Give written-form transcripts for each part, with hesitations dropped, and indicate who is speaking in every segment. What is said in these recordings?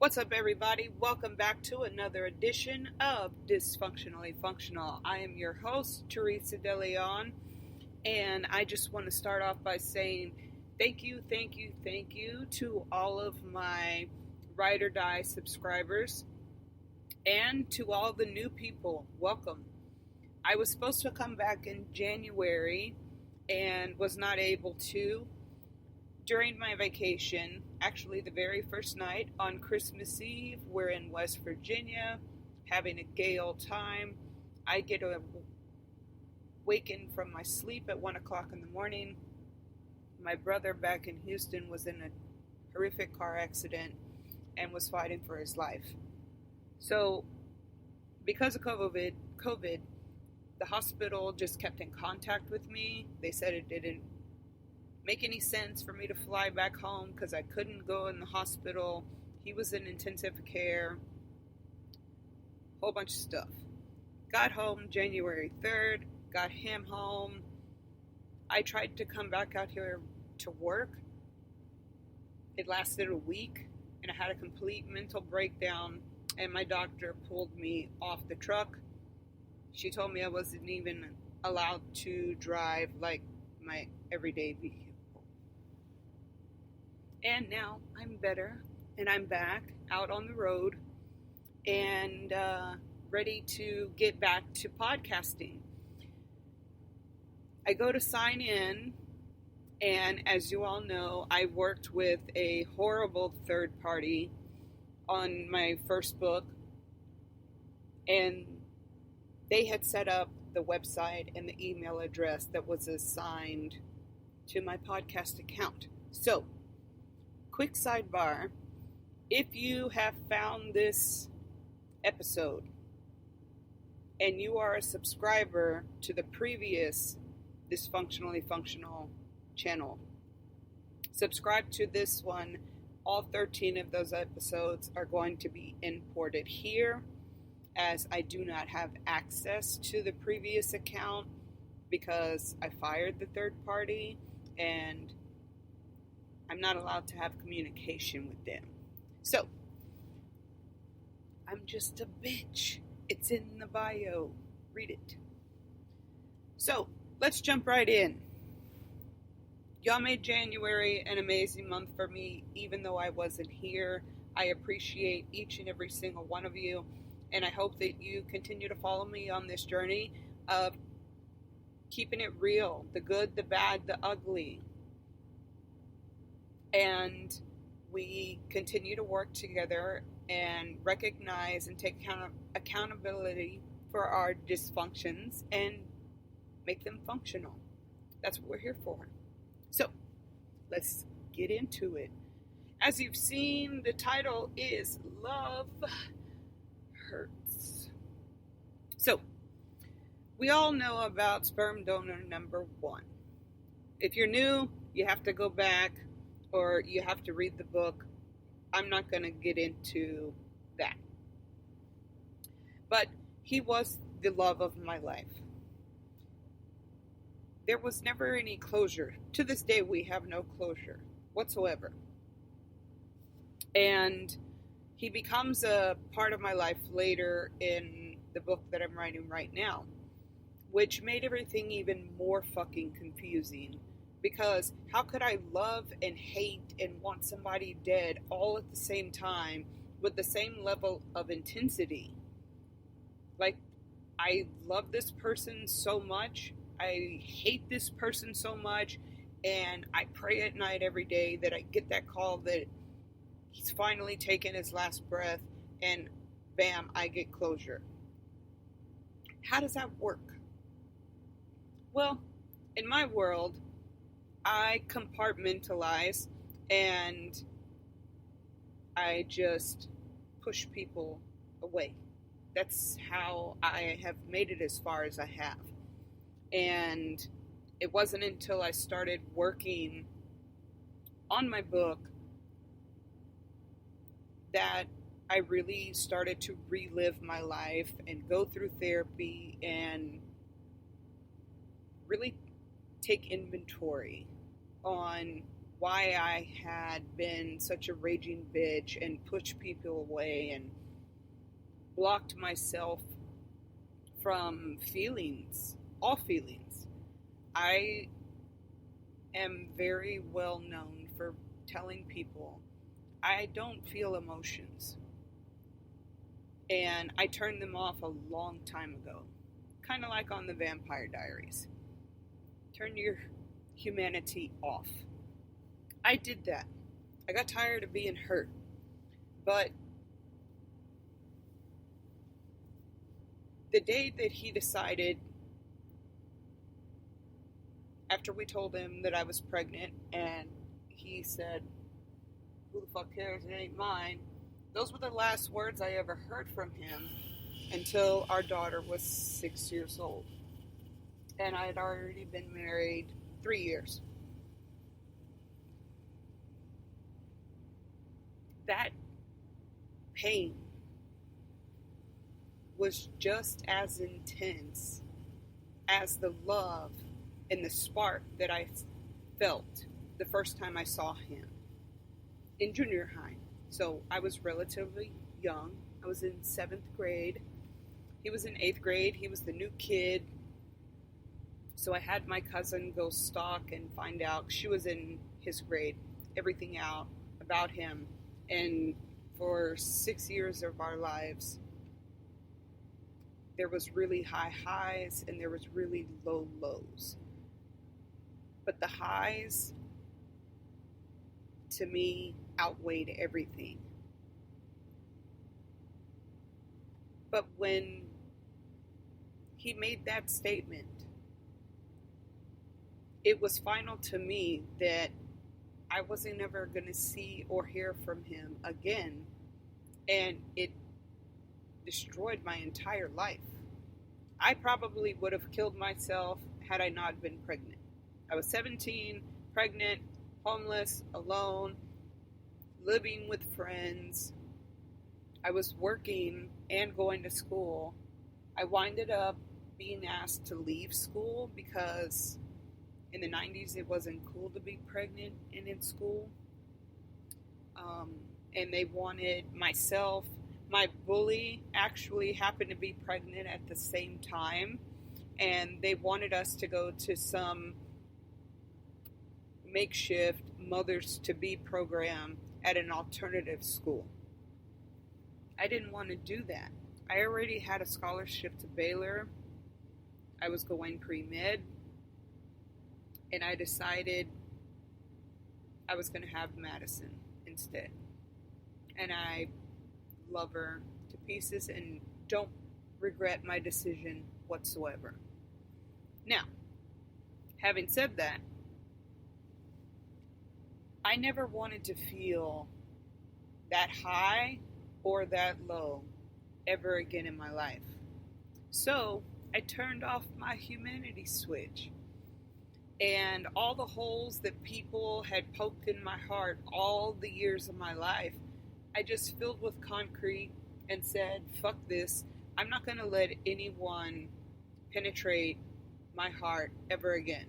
Speaker 1: What's up, everybody? Welcome back to another edition of Dysfunctionally Functional. I am your host, Teresa DeLeon, and I just want to start off by saying thank you to all of my Ride or Die subscribers and to all the new people. Welcome. I was supposed to come back in January and was not able to. During my vacation, actually the very first night on Christmas Eve, we're in West Virginia having a gay old time. I get awakened from my sleep at 1 o'clock in the morning. My brother back in Houston was in a horrific car accident and was fighting for his life. So because of COVID, the hospital just kept in contact with me. They said it didn't make any sense for me to fly back home because I couldn't go in the hospital. He was in intensive care, whole bunch of stuff. Got home January 3rd, got him home. I tried to come back out here to work. It lasted a week and I had a complete mental breakdown, and my doctor pulled me off the truck. She told me I wasn't even allowed to drive like my everyday vehicle. And now I'm better, and I'm back out on the road and ready to get back to podcasting. I go to sign in, and as you all know, I worked with a horrible third party on my first book, and they had set up the website and the email address that was assigned to my podcast account. So, quick sidebar, if you have found this episode and you are a subscriber to the previous Dysfunctionally Functional channel, subscribe to this one. All 13 of those episodes are going to be imported here, as I do not have access to the previous account because I fired the third party and I'm not allowed to have communication with them. So, I'm just a bitch. It's in the bio. Read it. So, let's jump right in. Y'all made January an amazing month for me, even though I wasn't here. I appreciate each and every single one of you, and I hope that you continue to follow me on this journey of keeping it real, the good, the bad, the ugly. And we continue to work together and recognize and take accountability for our dysfunctions and make them functional. That's what we're here for. So, let's get into it. As you've seen, the title is Love Hurts. So, we all know about sperm donor number 1. If you're new, you have to go back or you have to read the book. I'm not going to get into that. But he was the love of my life. There was never any closure. To this day, we have no closure whatsoever. And he becomes a part of my life later in the book that I'm writing right now, which made everything even more fucking confusing. Because how could I love and hate and want somebody dead all at the same time with the same level of intensity? Like, I love this person so much, I hate this person so much, and I pray at night every day that I get that call that he's finally taken his last breath, and bam, I get closure. How does that work? Well, in my world, I compartmentalize and I just push people away. That's how I have made it as far as I have. And it wasn't until I started working on my book that I really started to relive my life and go through therapy and really take inventory on why I had been such a raging bitch and pushed people away and blocked myself from feelings, all feelings. I am very well known for telling people I don't feel emotions. And I turned them off a long time ago. Kind of like on the Vampire Diaries. Turn your humanity off. I did that. I got tired of being hurt. But the day that he decided, after we told him that I was pregnant, and he said, "Who the fuck cares? It ain't mine." Those were the last words I ever heard from him until our daughter was 6 years old. And I had already been married 3 years. That pain was just as intense as the love and the spark that I felt the first time I saw him in junior high. So I was relatively young. I was in 7th grade. He was in 8th grade. He was the new kid. So I had my cousin go stalk and find out, she was in his grade, everything out about him. And for 6 years of our lives, there was really high highs and there was really low lows. But the highs, to me, outweighed everything. But when he made that statement, it was final to me that I wasn't ever going to see or hear from him again. And it destroyed my entire life. I probably would have killed myself had I not been pregnant. I was 17, pregnant, homeless, alone, living with friends. I was working and going to school. I winded up being asked to leave school because in the 90s it wasn't cool to be pregnant and in school. And they wanted myself. My bully actually happened to be pregnant at the same time, and they wanted us to go to some makeshift mothers-to-be program at an alternative school. I didn't want to do that. I already had a scholarship to Baylor. I was going pre-med, and I decided I was going to have Madison instead. And I love her to pieces and don't regret my decision whatsoever. Now, having said that, I never wanted to feel that high or that low ever again in my life. So I turned off my humanity switch. And all the holes that people had poked in my heart all the years of my life, I just filled with concrete and said, fuck this. I'm not going to let anyone penetrate my heart ever again.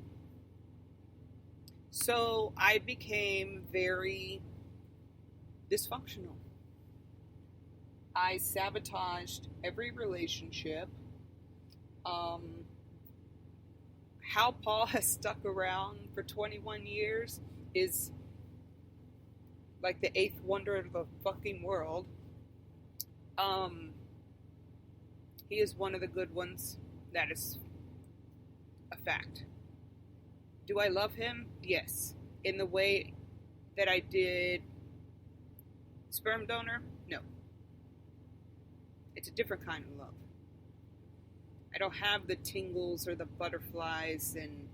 Speaker 1: So I became very dysfunctional. I sabotaged every relationship. How Paul has stuck around for 21 years is like the 8th wonder of the fucking world. He is one of the good ones. That is a fact. Do I love him? Yes. In the way that I did sperm donor? No. It's a different kind of love. I don't have the tingles or the butterflies and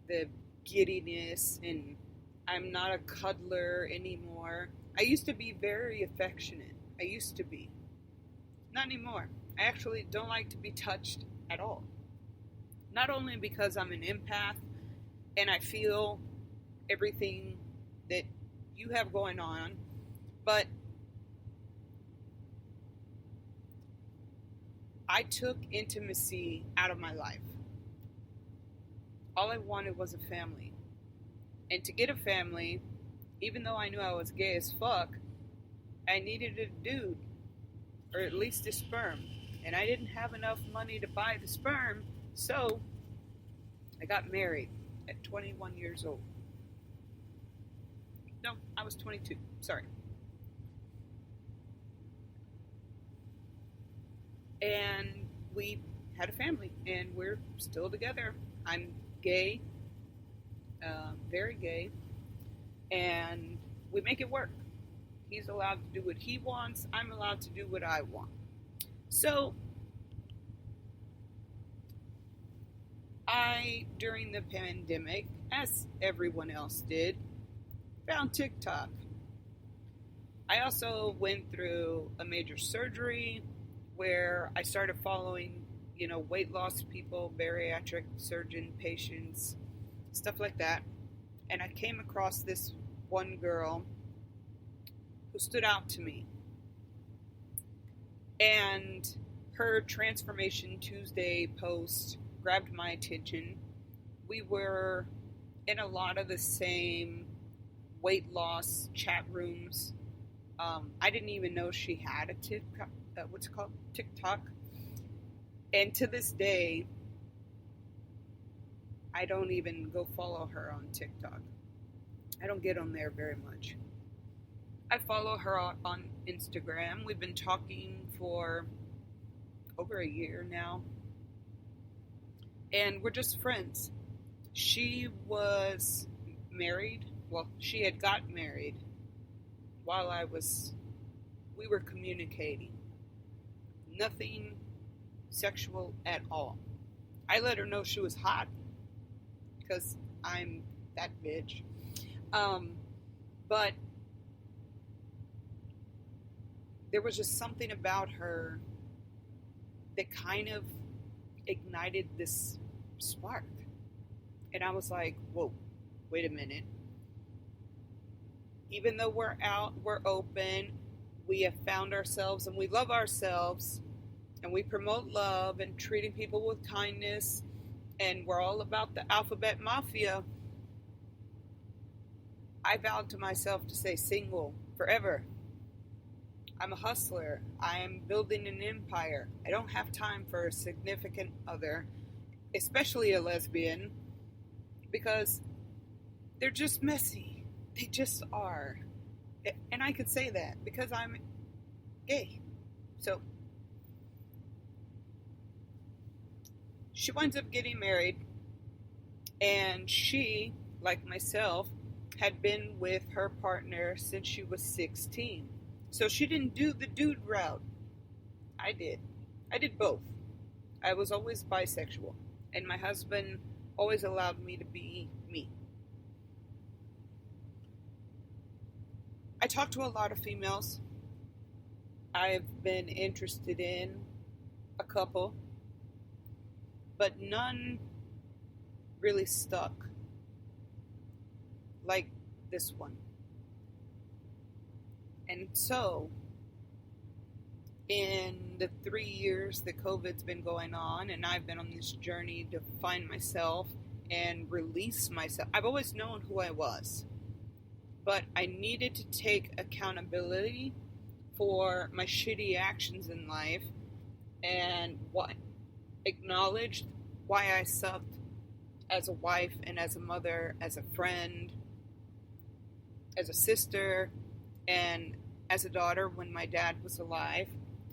Speaker 1: the giddiness, and I'm not a cuddler anymore. I used to be very affectionate. I used to be. Not anymore. I actually don't like to be touched at all. Not only because I'm an empath and I feel everything that you have going on, but I took intimacy out of my life. All I wanted was a family. And to get a family, even though I knew I was gay as fuck, I needed a dude, or at least a sperm. And I didn't have enough money to buy the sperm, so I got married at 21 years old. No, I was 22. Sorry. And we had a family, and we're still together. I'm gay, very gay, and we make it work. He's allowed to do what he wants. I'm allowed to do what I want. So, I, during the pandemic, as everyone else did, found TikTok. I also went through a major surgery where I started following, weight loss people, bariatric surgeon patients, stuff like that. And I came across this one girl who stood out to me. And her Transformation Tuesday post grabbed my attention. We were in a lot of the same weight loss chat rooms. I didn't even know she had a TikTok. TikTok. And to this day, I don't even go follow her on TikTok. I don't get on there very much. I follow her on Instagram. We've been talking for over a year now. And we're just friends. She was married. Well, she had got married while we were communicating. Nothing sexual at all. I let her know she was hot because I'm that bitch. But there was just something about her that kind of ignited this spark. And I was like, whoa, wait a minute. Even though we're out, we're open, we have found ourselves and we love ourselves, and we promote love and treating people with kindness, and we're all about the alphabet mafia. I vowed to myself to stay single forever. I'm a hustler. I am building an empire. I don't have time for a significant other, especially a lesbian, because they're just messy. They just are. And I could say that because I'm gay. So she winds up getting married, and she, like myself, had been with her partner since she was 16. So she didn't do the dude route. I did. I did both. I was always bisexual, and my husband always allowed me to be me. I talk to a lot of females. I've been interested in a couple, but none really stuck like this one. And so, in the 3 years that COVID's been going on, and I've been on this journey to find myself and release myself, I've always known who I was, but I needed to take accountability for my shitty actions in life and acknowledge why I sucked as a wife and as a mother, as a friend, as a sister, and as a daughter when my dad was alive.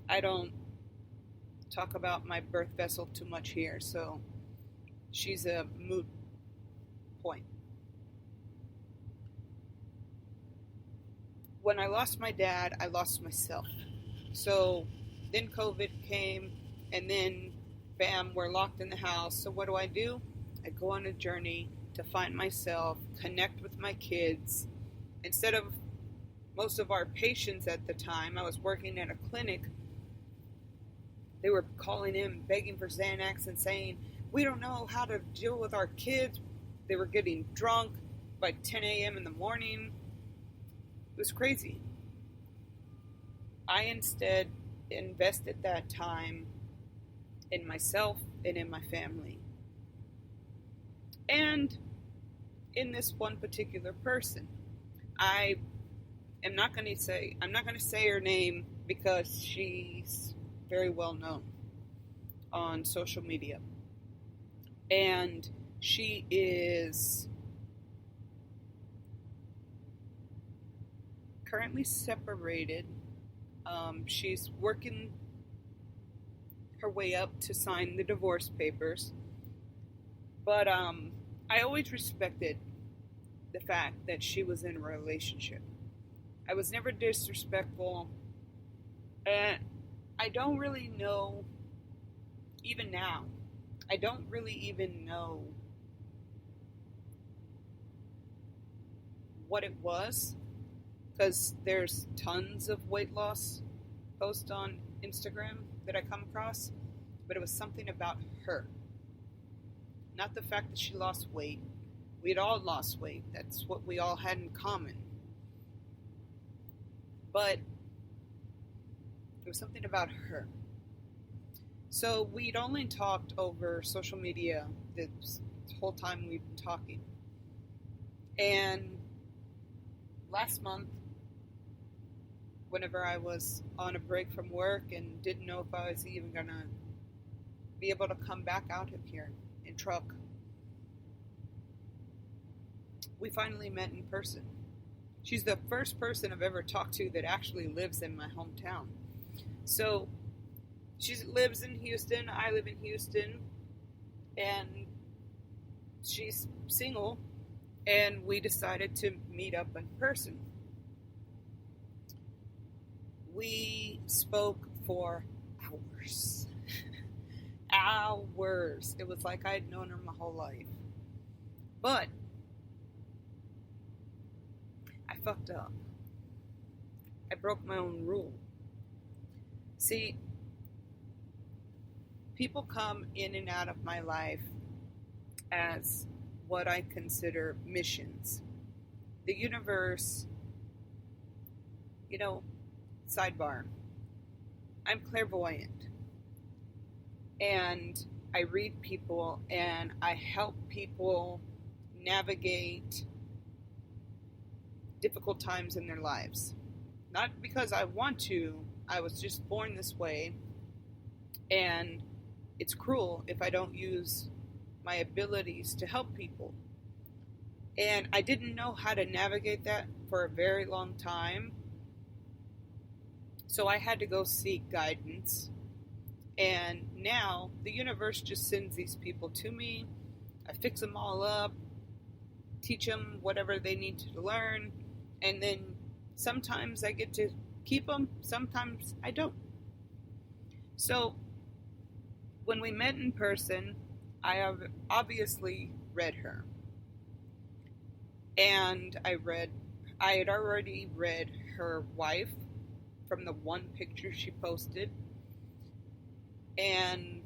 Speaker 1: I don't talk about my birth vessel too much here, so she's a moot point. When I lost my dad, I lost myself. So then COVID came, and then bam, we're locked in the house. So what do? I go on a journey to find myself, connect with my kids. Instead of most of our patients at the time, I was working at a clinic, they were calling in, begging for Xanax and saying, we don't know how to deal with our kids. They were getting drunk by 10 a.m. in the morning. It was crazy. I instead invested that time in myself and in my family. And in this one particular person. I'm not going to say her name because she's very well known on social media. And she is currently separated. She's working her way up to sign the divorce papers. But I always respected the fact that she was in a relationship. I was never disrespectful. And I don't really know, even now, I don't really even know what it was, because there's tons of weight loss posts on Instagram that I come across, but it was something about her. Not the fact that she lost weight. We had all lost weight. That's what we all had in common. But there was something about her. So we'd only talked over social media this whole time we've been talking. And last month, whenever I was on a break from work and didn't know if I was even going to be able to come back out of here in truck, we finally met in person. She's the first person I've ever talked to that actually lives in my hometown. So she lives in Houston, I live in Houston, and she's single, and we decided to meet up in person. We spoke for hours. Hours. It was like I'd known her my whole life. But I fucked up. I broke my own rule. See, people come in and out of my life as what I consider missions. The universe, sidebar, I'm clairvoyant. And I read people and I help people navigate difficult times in their lives. Not because I want to, I was just born this way. And it's cruel if I don't use my abilities to help people. And I didn't know how to navigate that for a very long time. So I had to go seek guidance. And now the universe just sends these people to me. I fix them all up, teach them whatever they need to learn. And then sometimes I get to keep them, sometimes I don't. So when we met in person, I have obviously read her. And I had already read her wife from the one picture she posted, and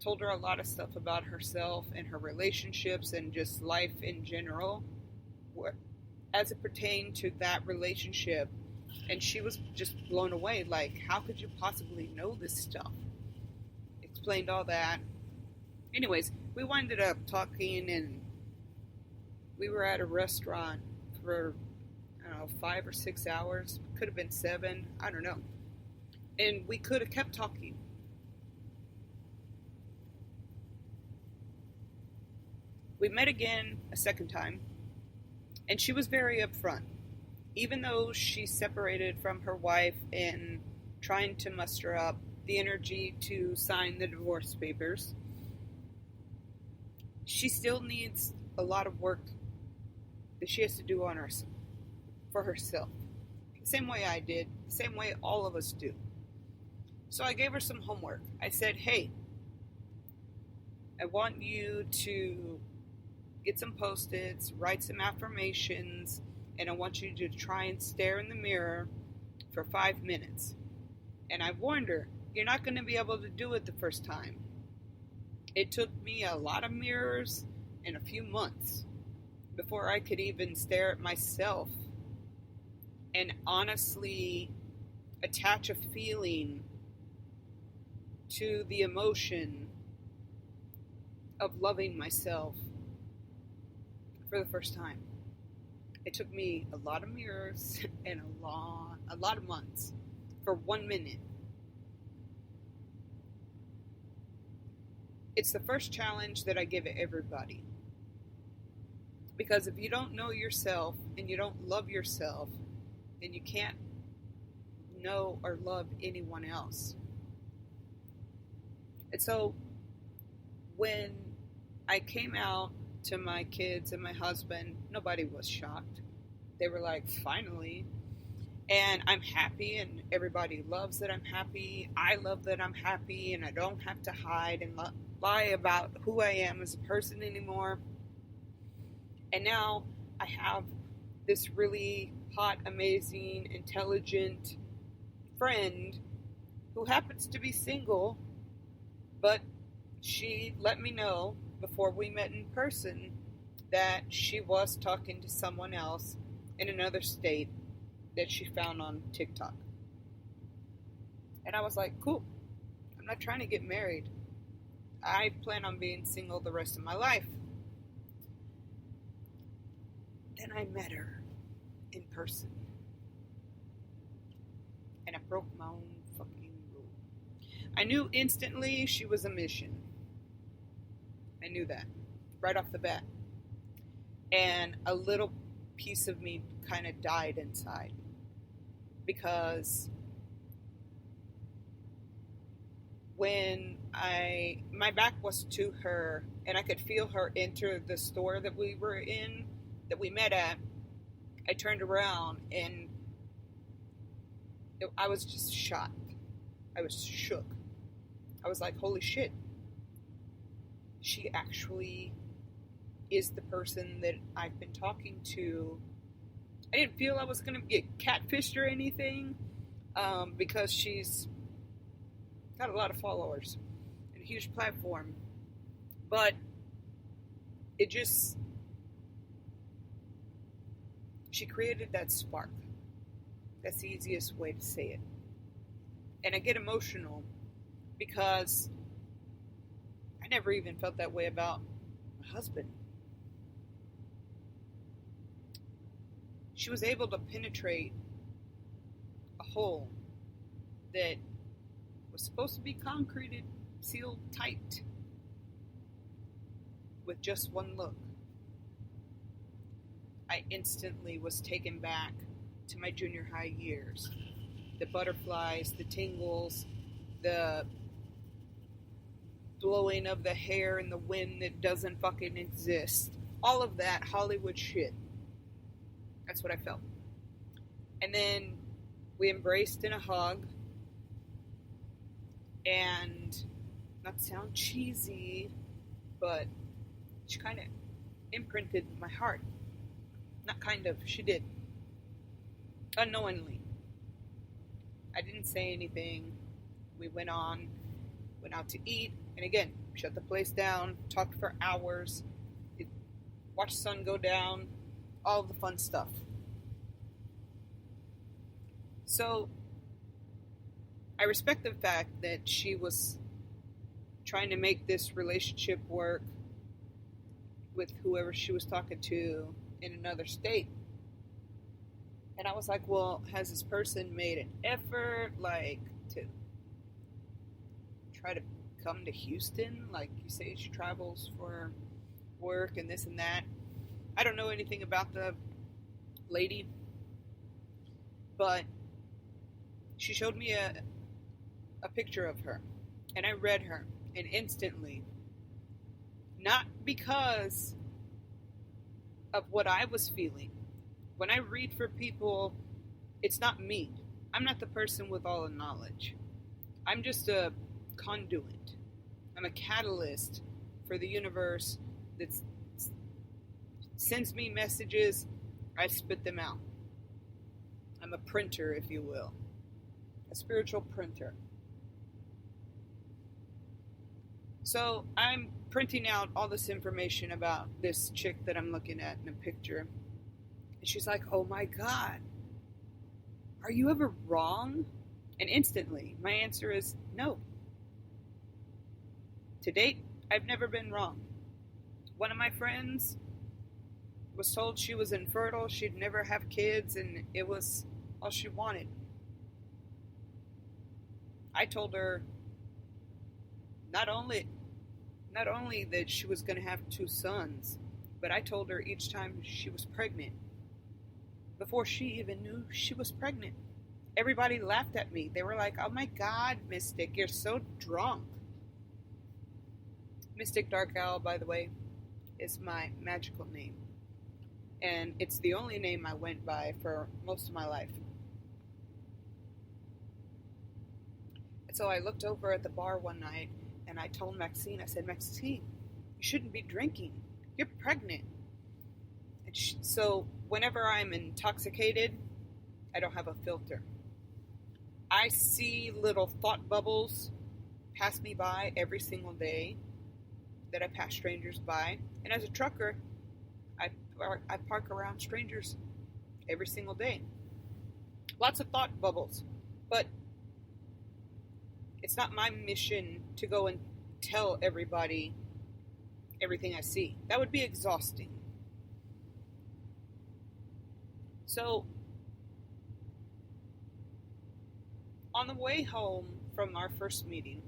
Speaker 1: told her a lot of stuff about herself and her relationships and just life in general as it pertained to that relationship. And she was just blown away, like, how could you possibly know this stuff? Explained all that. Anyways, we winded up talking, and we were at a restaurant for, 5 or 6 hours. Could have been 7, I don't know. And we could have kept talking. We met again a second time, and she was very upfront. Even though she separated from her wife and trying to muster up the energy to sign the divorce papers, she still needs a lot of work that she has to do for herself. The same way I did, the same way all of us do. So I gave her some homework. I said, hey, I want you to get some Post-its, write some affirmations, and I want you to try and stare in the mirror for 5 minutes. And I warned her, you're not going to be able to do it the first time. It took me a lot of mirrors and a few months before I could even stare at myself and honestly attach a feeling to the emotion of loving myself for the first time. It took me a lot of mirrors and a lot of months for 1 minute. It's the first challenge that I give everybody. Because if you don't know yourself and you don't love yourself, then you can't know or love anyone else. And so when I came out to my kids and my husband, nobody was shocked. They were like, finally. And I'm happy, and everybody loves that I'm happy. I love that I'm happy, and I don't have to hide and lie about who I am as a person anymore. And now I have this really hot, amazing, intelligent friend who happens to be single, but she let me know before we met in person that she was talking to someone else in another state that she found on TikTok. And I was like, cool. I'm not trying to get married. I plan on being single the rest of my life. Then I met her in person. And I broke my own fucking rule. I knew instantly she was a mission. I knew that right off the bat. And a little piece of me kind of died inside. Because when my back was to her and I could feel her enter the store that we were in, that we met at, I turned around and I was just shocked. I was shook. I was like, holy shit. She actually is the person that I've been talking to. I didn't feel I was going to get catfished or anything because she's got a lot of followers and a huge platform. But it just, she created that spark. That's the easiest way to say it. And I get emotional because I never even felt that way about my husband. She was able to penetrate a hole that was supposed to be concreted, sealed tight, with just one look. I instantly was taken back to my junior high years. The butterflies, the tingles, the blowing of the hair in the wind that doesn't fucking exist. All of that Hollywood shit. That's what I felt. And then we embraced in a hug. And not to sound cheesy, but she kind of imprinted my heart. Not kind of, she did. Unknowingly. I didn't say anything. We went out to eat, and again, shut the place down, talked for hours, watched the sun go down, all the fun stuff. So, I respect the fact that she was trying to make this relationship work with whoever she was talking to in another state. And I was like, well, has this person made an effort, like, to try to come to Houston? Like, you say she travels for work and this and that. I don't know anything about the lady, but she showed me a picture of her, and I read her, and instantly, not because of what I was feeling. When I read for people, it's not me. I'm not the person with all the knowledge. I'm just a conduit. I'm a catalyst for the universe that sends me messages. I spit them out. I'm a printer, if you will. A spiritual printer. So I'm printing out all this information about this chick that I'm looking at in a picture. And she's like, oh my God, are you ever wrong? And instantly, my answer is no. To date, I've never been wrong. One of my friends, was told she was infertile, she'd never have kids, and it was all she wanted. I told her not only that she was going to have 2 sons, but I told her each time she was pregnant, before she even knew she was pregnant. Everybody laughed at me. They were like, "Oh my God, Mystic, you're so drunk." Mystic Dark Owl, by the way, is my magical name. And it's the only name I went by for most of my life. And so I looked over at the bar one night and I told Maxine, I said, "Maxine, you shouldn't be drinking. You're pregnant." And so whenever I'm intoxicated, I don't have a filter. I see little thought bubbles pass me by every single day that I pass strangers by. And as a trucker, I park around strangers every single day. Lots of thought bubbles. But it's not my mission to go and tell everybody everything I see. That would be exhausting. So, on the way home from our first meeting,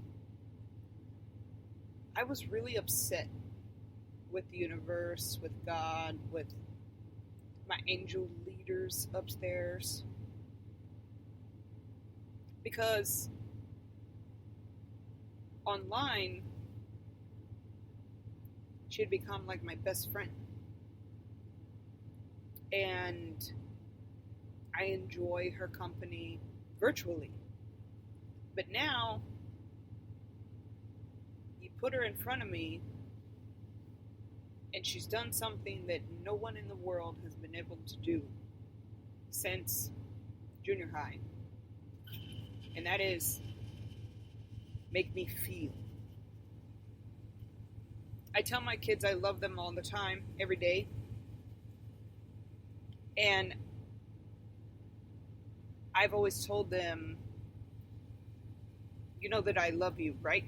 Speaker 1: I was really upset with the universe, with God, with my angel leaders upstairs. Because online, she had become like my best friend. And I enjoy her company virtually. But now, you put her in front of me, and she's done something that no one in the world has been able to do since junior high. And that is make me feel. I tell my kids I love them all the time, every day. And I've always told them, you know that I love you, right?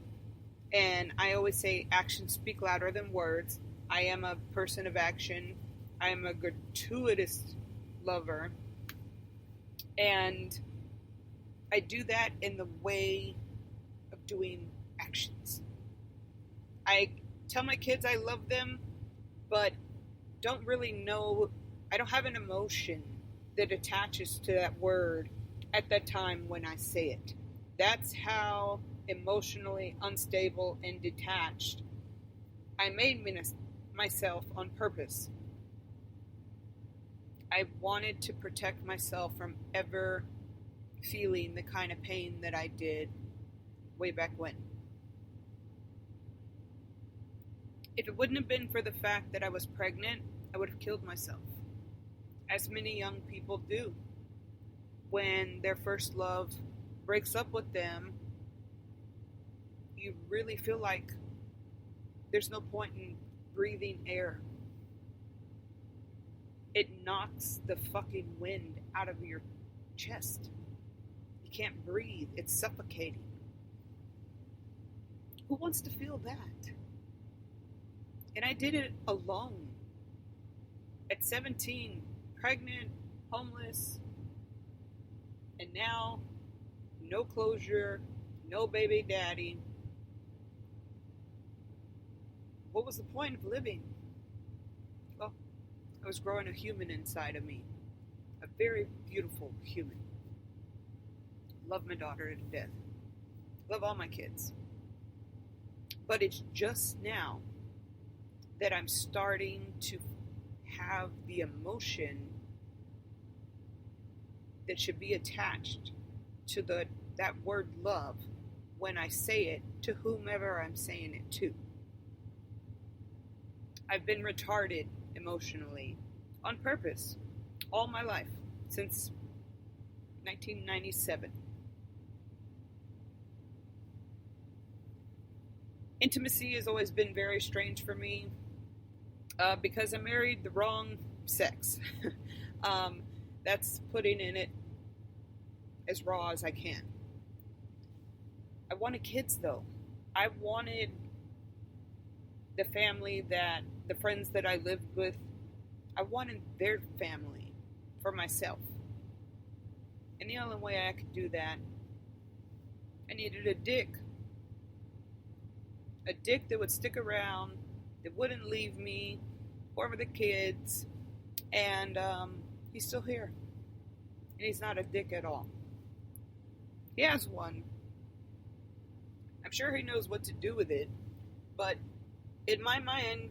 Speaker 1: And I always say actions speak louder than words. I am a person of action. I am a gratuitous lover. And I do that in the way of doing actions. I tell my kids I love them, but don't really know, I don't have an emotion that attaches to that word at that time when I say it. That's how emotionally unstable and detached I made myself on purpose. I wanted to protect myself from ever feeling the kind of pain that I did way back when. If it wouldn't have been for the fact that I was pregnant, I would have killed myself. As many young people do. When their first love breaks up with them, you really feel like there's no point in breathing air. It knocks the fucking wind out of your chest. You can't breathe. It's suffocating. Who wants to feel that? And I did it alone. At 17, pregnant, homeless, and now no closure, no baby daddy. What was the point of living? Well, I was growing a human inside of me. A very beautiful human. Love my daughter to death. Love all my kids. But it's just now that I'm starting to have the emotion that should be attached to that word love when I say it to whomever I'm saying it to. I've been retarded emotionally on purpose all my life since 1997. Intimacy has always been very strange for me because I married the wrong sex. That's putting in it as raw as I can. I wanted kids though. I wanted the family that the friends that I lived with I wanted their family for myself. And the only way I could do that, I needed a dick. A dick that would stick around, that wouldn't leave me or the kids. And he's still here. And he's not a dick at all. He has one. I'm sure he knows what to do with it. But in my mind,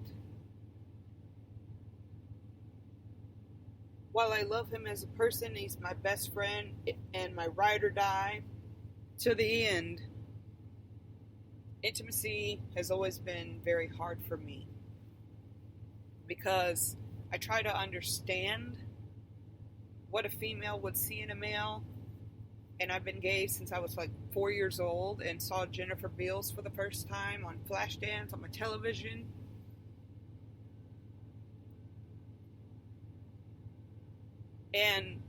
Speaker 1: while I love him as a person, he's my best friend and my ride or die to the end, intimacy has always been very hard for me. Because I try to understand what a female would see in a male. And I've been gay since I was like 4 years old and saw Jennifer Beals for the first time on Flashdance on my television. And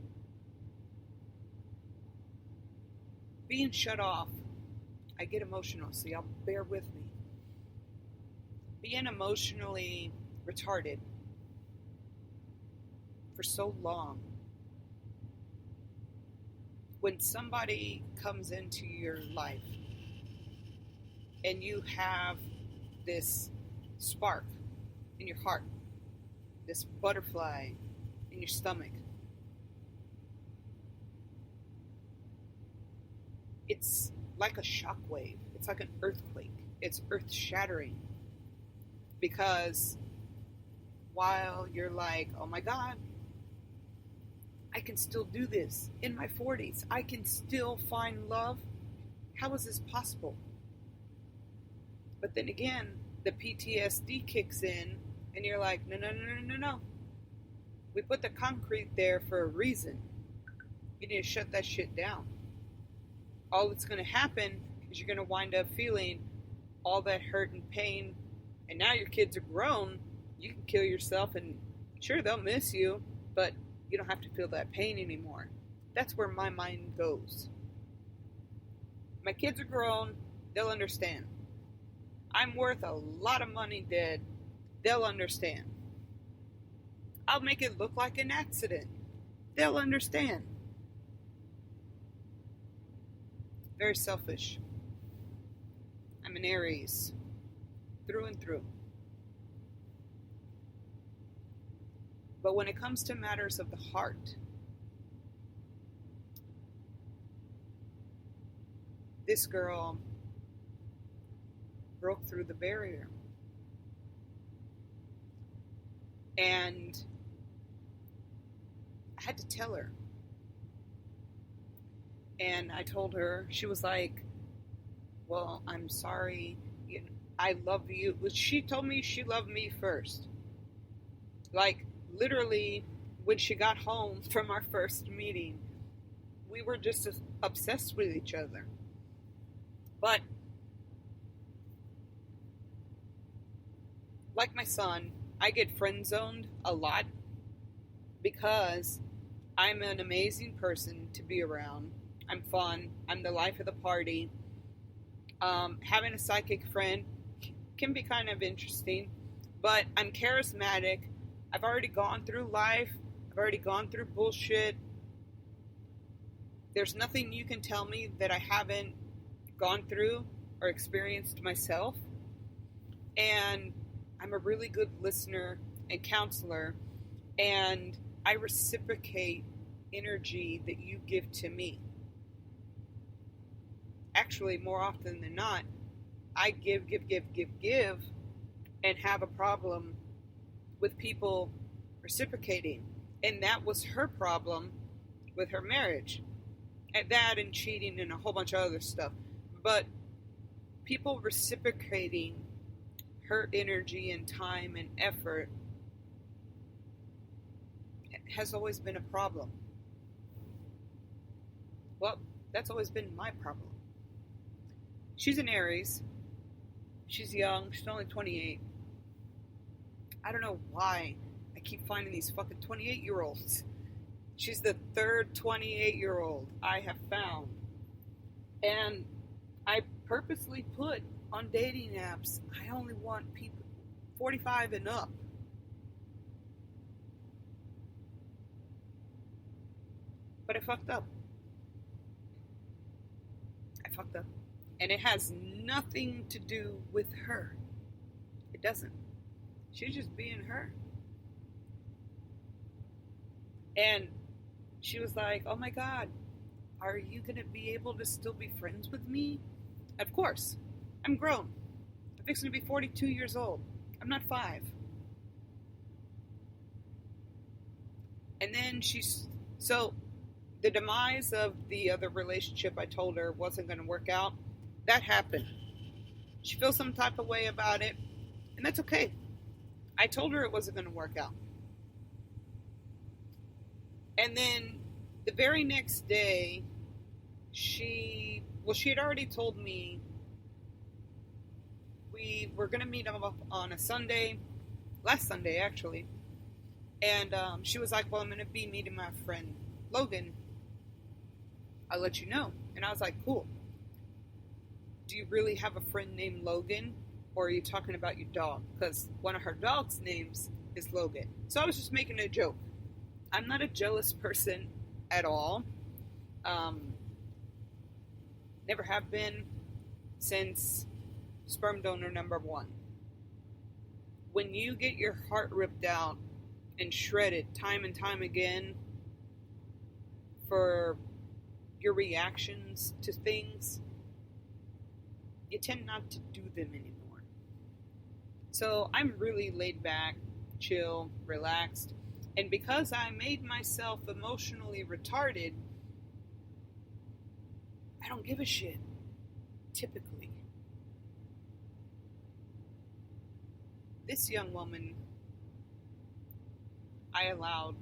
Speaker 1: being shut off, I get emotional, so y'all bear with me. Being emotionally retarded for so long, when somebody comes into your life and you have this spark in your heart, this butterfly in your stomach, it's like a shockwave. It's like an earthquake. It's earth-shattering. Because while you're like, oh my God, I can still do this in my 40s. I can still find love. How is this possible? But then again, the PTSD kicks in and you're like, no. We put the concrete there for a reason. You need to shut that shit down. All that's going to happen is you're going to wind up feeling all that hurt and pain. And now your kids are grown. You can kill yourself and sure, they'll miss you, but you don't have to feel that pain anymore. That's where my mind goes. My kids are grown. They'll understand. I'm worth a lot of money dead. They'll understand. I'll make it look like an accident. They'll understand. Very selfish. I'm an Aries. Through and through. But when it comes to matters of the heart, this girl broke through the barrier. And I had to tell her. And I told her, she was like, well, I'm sorry. I love you. She told me she loved me first. Like, literally, when she got home from our first meeting, we were just obsessed with each other. But, like my son, I get friend-zoned a lot because I'm an amazing person to be around. I'm fun. I'm the life of the party. Having a psychic friend can be kind of interesting, but I'm charismatic. I've already gone through life. I've already gone through bullshit. There's nothing you can tell me that I haven't gone through or experienced myself. And I'm a really good listener and counselor, and I reciprocate energy that you give to me. Actually, more often than not, I give, and have a problem with people reciprocating. And that was her problem with her marriage. And that and cheating and a whole bunch of other stuff. But people reciprocating her energy and time and effort has always been a problem. Well, that's always been my problem. She's an Aries. She's young. She's only 28. I don't know why I keep finding these fucking 28-year-olds. She's the third 28-year-old I have found. And I purposely put on dating apps, I only want people 45 and up. But I fucked up. And it has nothing to do with her. It doesn't. She's just being her. And she was like, oh my God, are you going to be able to still be friends with me? Of course. I'm grown. I'm fixing to be 42 years old. I'm not 5. And then so the demise of the other relationship I told her wasn't going to work out, that happened. She feels some type of way about it, and that's okay. I told her it wasn't going to work out. And then the very next day, she had already told me we were going to meet up on a Sunday, last Sunday actually. And she was like, well, I'm going to be meeting my friend Logan. I'll let you know. And I was like, cool. Do you really have a friend named Logan? Or are you talking about your dog? Because one of her dog's names is Logan. So I was just making a joke. I'm not a jealous person at all. Never have been since sperm donor number 1. When you get your heart ripped out and shredded time and time again for your reactions to things, you tend not to do them anymore. So I'm really laid back, chill, relaxed, and because I made myself emotionally retarded, I don't give a shit, typically. This young woman, I allowed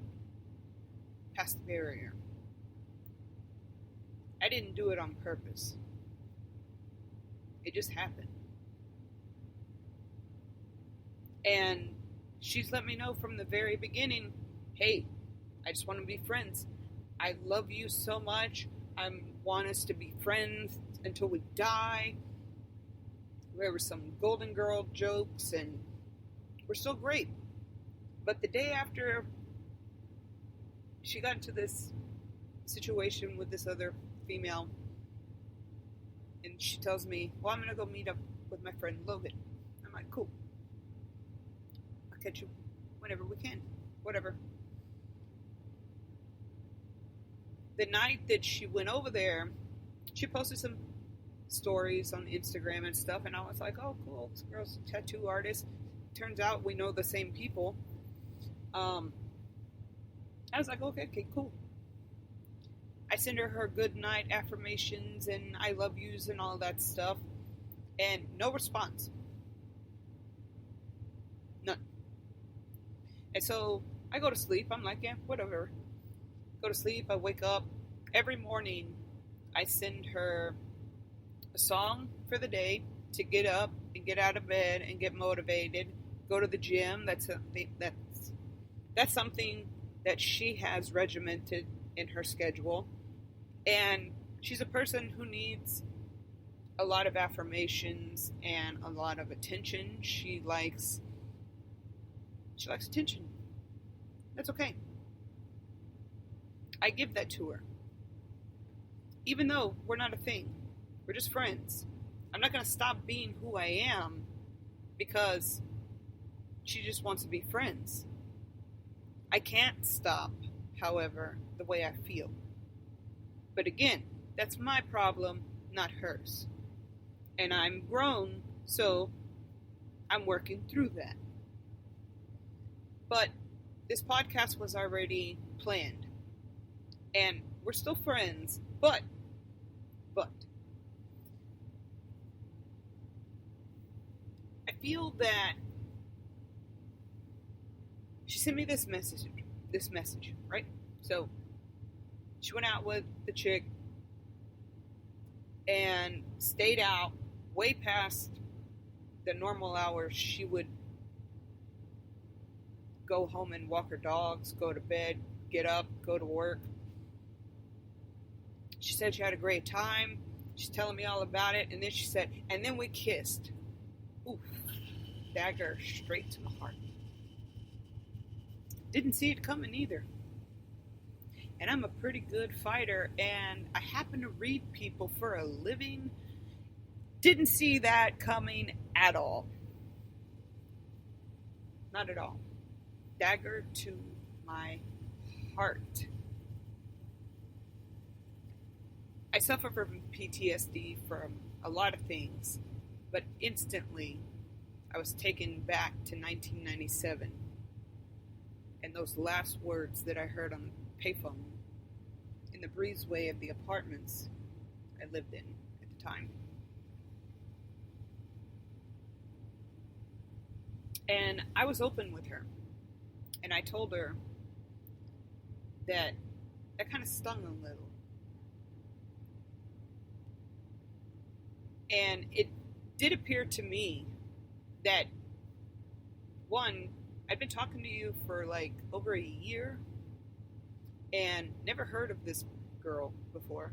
Speaker 1: past the barrier. I didn't do it on purpose. It just happened. And she's let me know from the very beginning, hey, I just want to be friends. I love you so much. I want us to be friends until we die. There were some Golden Girl jokes, and we're still great. But the day after she got into this situation with this other female, and she tells me, well, I'm going to go meet up with my friend Logan. I'm like, cool. I'll catch you whenever we can. Whatever. The night that she went over there, she posted some stories on Instagram and stuff, and I was like, oh, cool. This girl's a tattoo artist. Turns out we know the same people. I was like, okay, cool. I send her good night affirmations and I love yous and all that stuff, and no response. None. And so I go to sleep. I'm like, yeah, whatever. Go to sleep. I wake up. Every morning I send her a song for the day to get up and get out of bed and get motivated. Go to the gym. That's something that she has regimented in her schedule. And she's a person who needs a lot of affirmations and a lot of attention. She likes attention. That's okay. I give that to her. Even though we're not a thing. We're just friends. I'm not going to stop being who I am because she just wants to be friends. I can't stop, however, the way I feel. But again, that's my problem, not hers. And I'm grown, so I'm working through that. But this podcast was already planned. And we're still friends, but I feel that she sent me this message, right? So she went out with the chick and stayed out way past the normal hours she would go home and walk her dogs, go to bed, get up, go to work. She said she had a great time. She's telling me all about it. And then she said, and then we kissed. Oof. Dagger straight to the heart. Didn't see it coming either. and I'm a pretty good fighter, and I happen to read people for a living. Didn't see that coming at all. Not at all. Dagger to my heart. I suffer from PTSD from a lot of things, but instantly I was taken back to 1997 and those last words that I heard on the payphone in the breezeway of the apartments I lived in at the time. And I was open with her, and I told her that kind of stung a little. And it did appear to me that, one, I'd been talking to you for like over a year and never heard of this girl before.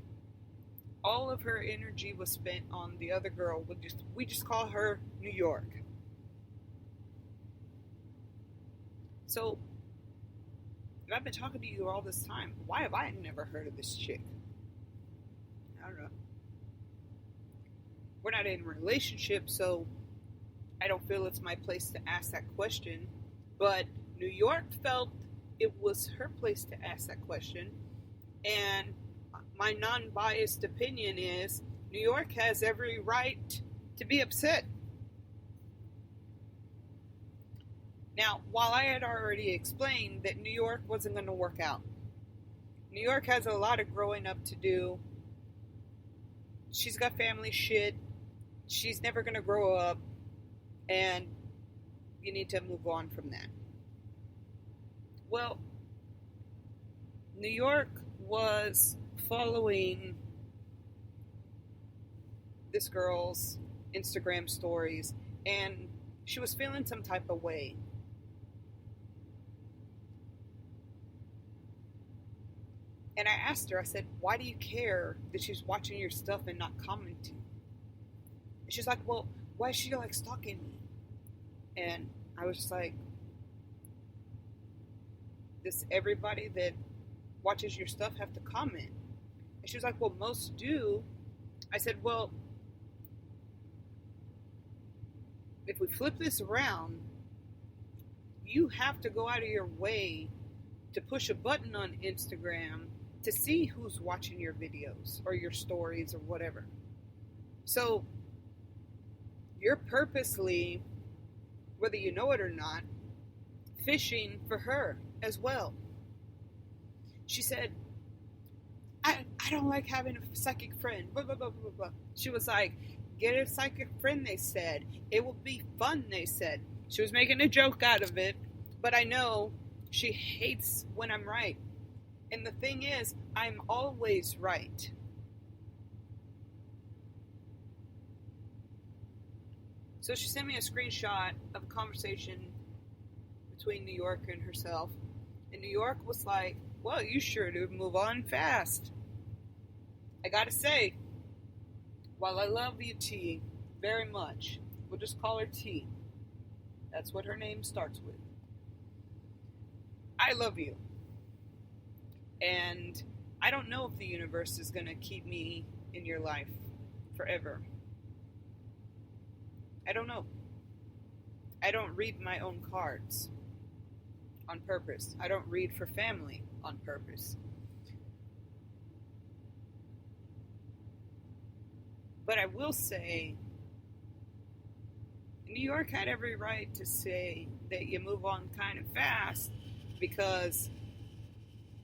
Speaker 1: All of her energy was spent on the other girl. We just call her New York. So, if I've been talking to you all this time, why have I never heard of this chick? I don't know. We're not in a relationship, so I don't feel it's my place to ask that question. But New York felt it was her place to ask that question. And my non-biased opinion is New York has every right to be upset. Now, while I had already explained that New York wasn't going to work out, New York has a lot of growing up to do. She's got family shit. She's never going to grow up. And you need to move on from that. Well, New York was following this girl's Instagram stories, and she was feeling some type of way. And I asked her, I said, why do you care that she's watching your stuff and not commenting? And she's like, well, why is she like stalking me? And I was just like, does everybody that watches your stuff have to comment? And she was like, well, most do. I said, well, if we flip this around, you have to go out of your way to push a button on Instagram to see who's watching your videos or your stories or whatever. So you're purposely, whether you know it or not, fishing for her as well. She said, I don't like having a psychic friend, blah, blah, blah, blah, blah. She was like, get a psychic friend, they said. It will be fun, they said. She was making a joke out of it, but I know she hates when I'm right. And the thing is, I'm always right. So she sent me a screenshot of a conversation between New York and herself. And New York was like, well, you sure do move on fast. I gotta say, while I love you, T, very much, we'll just call her T. That's what her name starts with. I love you. And I don't know if the universe is going to keep me in your life forever. I don't know. I don't read my own cards on purpose. I don't read for family on purpose. But I will say, New York had every right to say that you move on kind of fast, because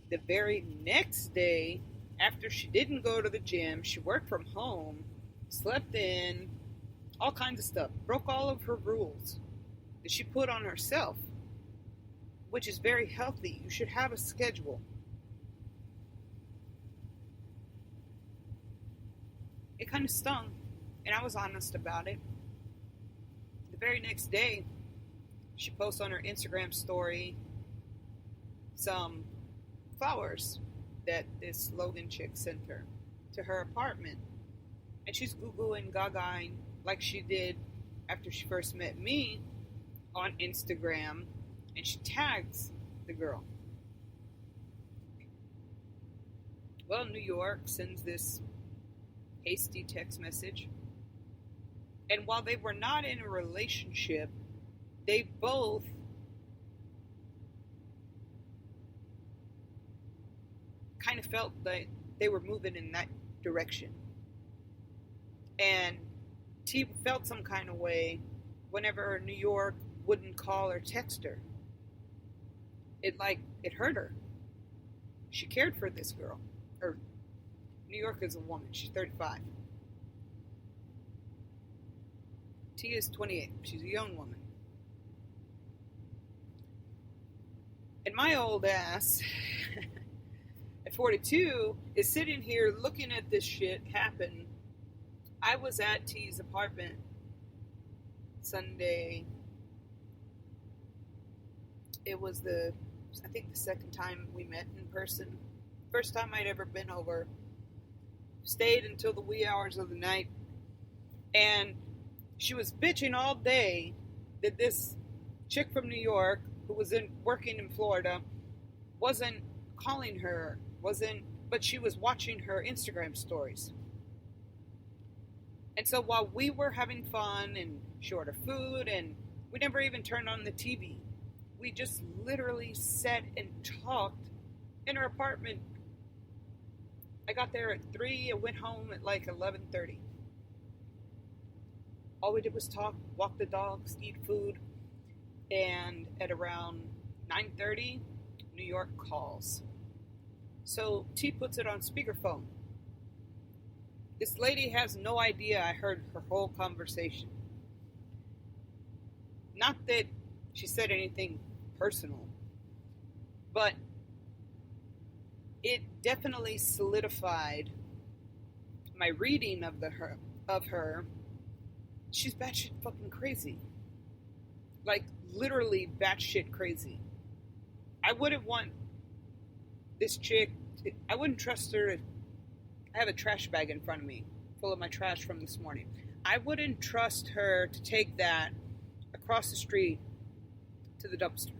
Speaker 1: the very next day, after she didn't go to the gym, she worked from home, slept in, all kinds of stuff, broke all of her rules that she put on herself, which is very healthy. You should have a schedule. It kind of stung, and I was honest about it. The very next day, she posts on her Instagram story some flowers that this Logan chick sent her to her apartment. And she's goo-goo and gaga-ing like she did after she first met me on Instagram, and she tags the girl. Well, New York sends this hasty text message. And while they were not in a relationship, they both kind of felt that they were moving in that direction. And T felt some kind of way whenever New York wouldn't call or text her. It hurt her. She cared for this girl. Or New York is a woman. She's 35. T is 28. She's a young woman. And my old ass at 42 is sitting here looking at this shit happen. I was at T's apartment Sunday. It was I think the second time we met in person. First time I'd ever been over. Stayed until the wee hours of the night. And she was bitching all day that this chick from New York who was working in Florida wasn't calling her, but she was watching her Instagram stories. And so while we were having fun and she ordered food and we never even turned on the TV, we just literally sat and talked in her apartment. I got there at 3 and went home at like 11:30. All we did was talk, walk the dogs, eat food, and at around 9:30, New York calls. So T puts it on speakerphone. This lady has no idea I heard her whole conversation. Not that she said anything personal, but it definitely solidified my reading of her. She's batshit fucking crazy. Like, literally batshit crazy. I wouldn't want this chick, I wouldn't trust her. I have a trash bag in front of me, full of my trash from this morning. I wouldn't trust her to take that across the street to the dumpster.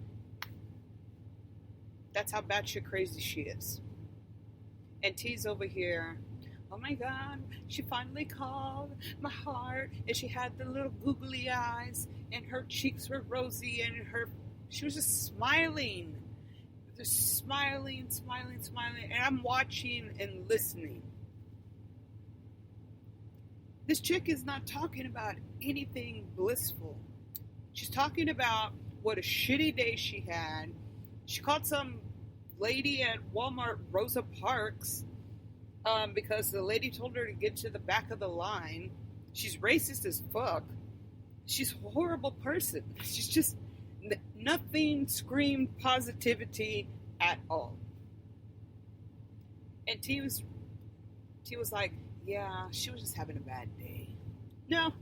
Speaker 1: That's how batshit crazy she is. And T's over here, oh my God, she finally called my heart, and she had the little googly eyes, and her cheeks were rosy, and she was just smiling. Just smiling, and I'm watching and listening. This chick is not talking about anything blissful. She's talking about what a shitty day she had. She called some lady at Walmart Rosa Parks because the lady told her to get to the back of the line. She's racist as fuck. She's a horrible person. She's just nothing screamed positivity at all. And T was like, yeah, she was just having a bad day. No,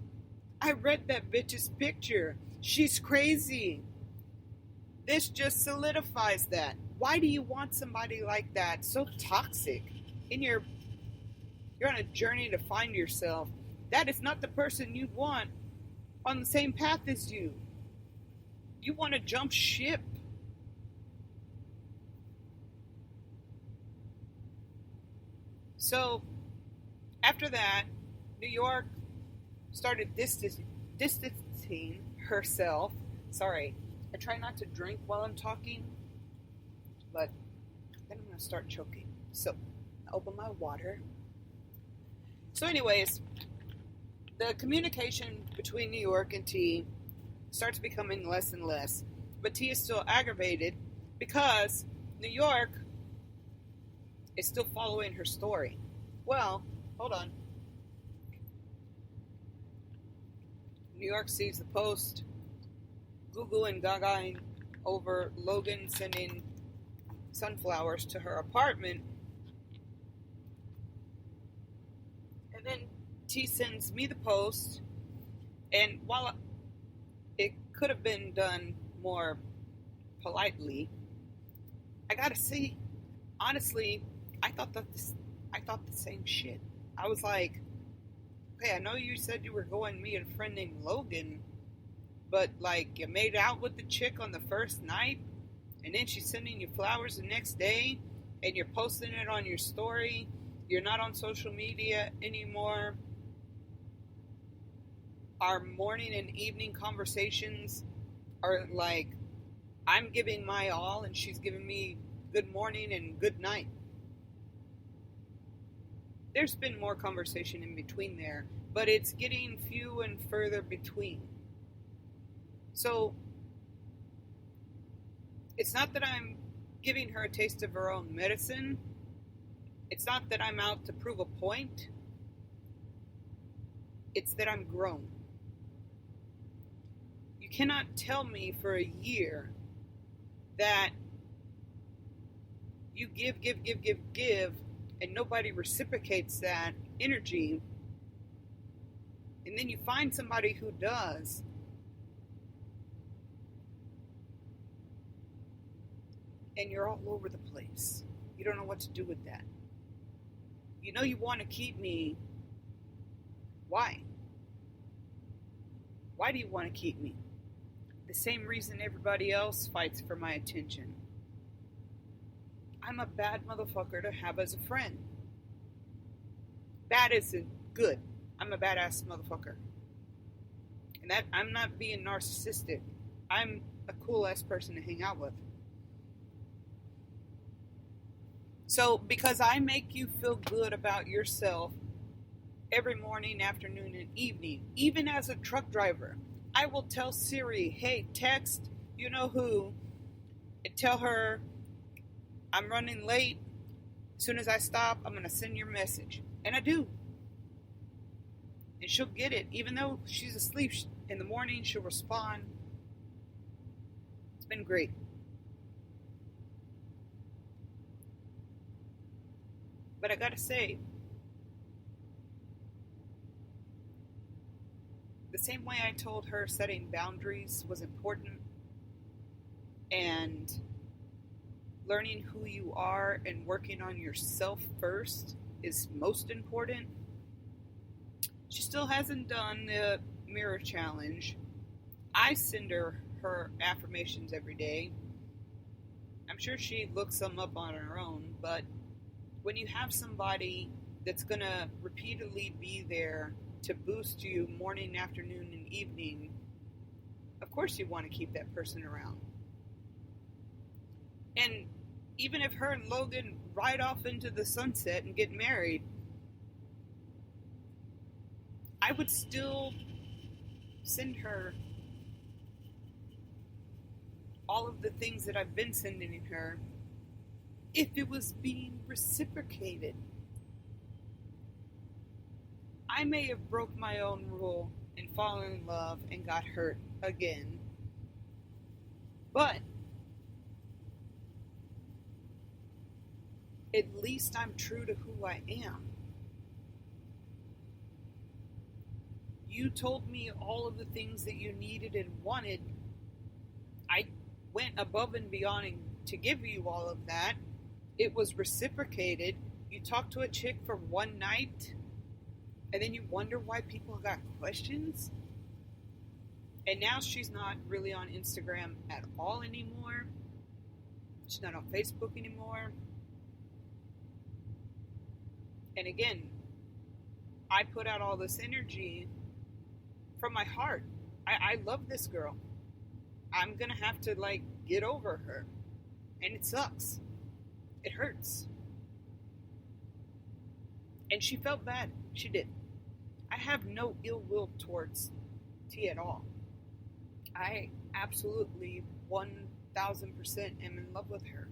Speaker 1: I read that bitch's picture. She's crazy. This just solidifies that. Why do you want somebody like that? So toxic. You're on a journey to find yourself. That is not the person you want on the same path as you. You want to jump ship. So, after that, New York started distancing herself. Sorry, I try not to drink while I'm talking, but then I'm going to start choking. So, I open my water. So anyways, the communication between New York and T starts becoming less and less. But T is still aggravated because New York is still following her story. Well, hold on. New York sees the post, Google and Gaga over Logan sending sunflowers to her apartment. And then T sends me the post, and while it could have been done more politely, I gotta say, honestly, I thought the same shit. I was like, okay, I know you said you were going to meet a friend named Logan, but like you made out with the chick on the first night, and then she's sending you flowers the next day, and you're posting it on your story, you're not on social media anymore. Our morning and evening conversations are like, I'm giving my all and she's giving me good morning and good night. There's been more conversation in between there, but it's getting few and further between. So it's not that I'm giving her a taste of her own medicine. It's not that I'm out to prove a point. It's that I'm grown. You cannot tell me for a year that you give, and nobody reciprocates that energy, and then you find somebody who does, and you're all over the place. You don't know what to do with that. You know you want to keep me. Why? Why do you want to keep me? The same reason everybody else fights for my attention. I'm a bad motherfucker to have as a friend. Bad isn't good. I'm a badass motherfucker. And that I'm not being narcissistic. I'm a cool ass person to hang out with. So, because I make you feel good about yourself every morning, afternoon, and evening, even as a truck driver, I will tell Siri, hey, text you know who, and tell her I'm running late. As soon as I stop, I'm going to send your message. And I do. And she'll get it. Even though she's asleep in the morning, she'll respond. It's been great. But I gotta say, the same way I told her setting boundaries was important and learning who you are and working on yourself first is most important, she still hasn't done the mirror challenge. I send her affirmations every day. I'm sure she looks them up on her own, but when you have somebody that's going to repeatedly be there to boost you morning, afternoon, and evening, of course you want to keep that person around. And even if her and Logan ride off into the sunset and get married, I would still send her all of the things that I've been sending her if it was being reciprocated. I may have broke my own rule and fallen in love and got hurt again, but at least I'm true to who I am. You told me all of the things that you needed and wanted. I went above and beyond to give you all of that. It was reciprocated. You talked to a chick for one night, and then you wonder why people got questions? And now she's not really on Instagram at all anymore. She's not on Facebook anymore. And again, I put out all this energy from my heart. I love this girl. I'm gonna have to get over her. And it sucks. It hurts. And she felt bad. She did. I have no ill will towards T at all. I absolutely 1000% am in love with her.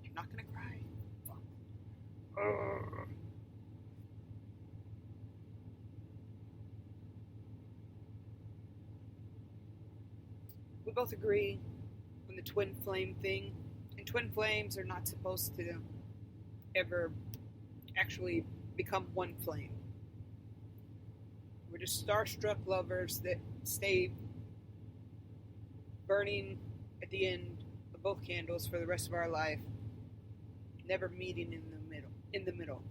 Speaker 1: I'm not gonna cry. Fuck. We both agree on the twin flame thing. And twin flames are not supposed to ever actually become one flame. We're just starstruck lovers that stay burning at the end of both candles for the rest of our life, never meeting in the middle.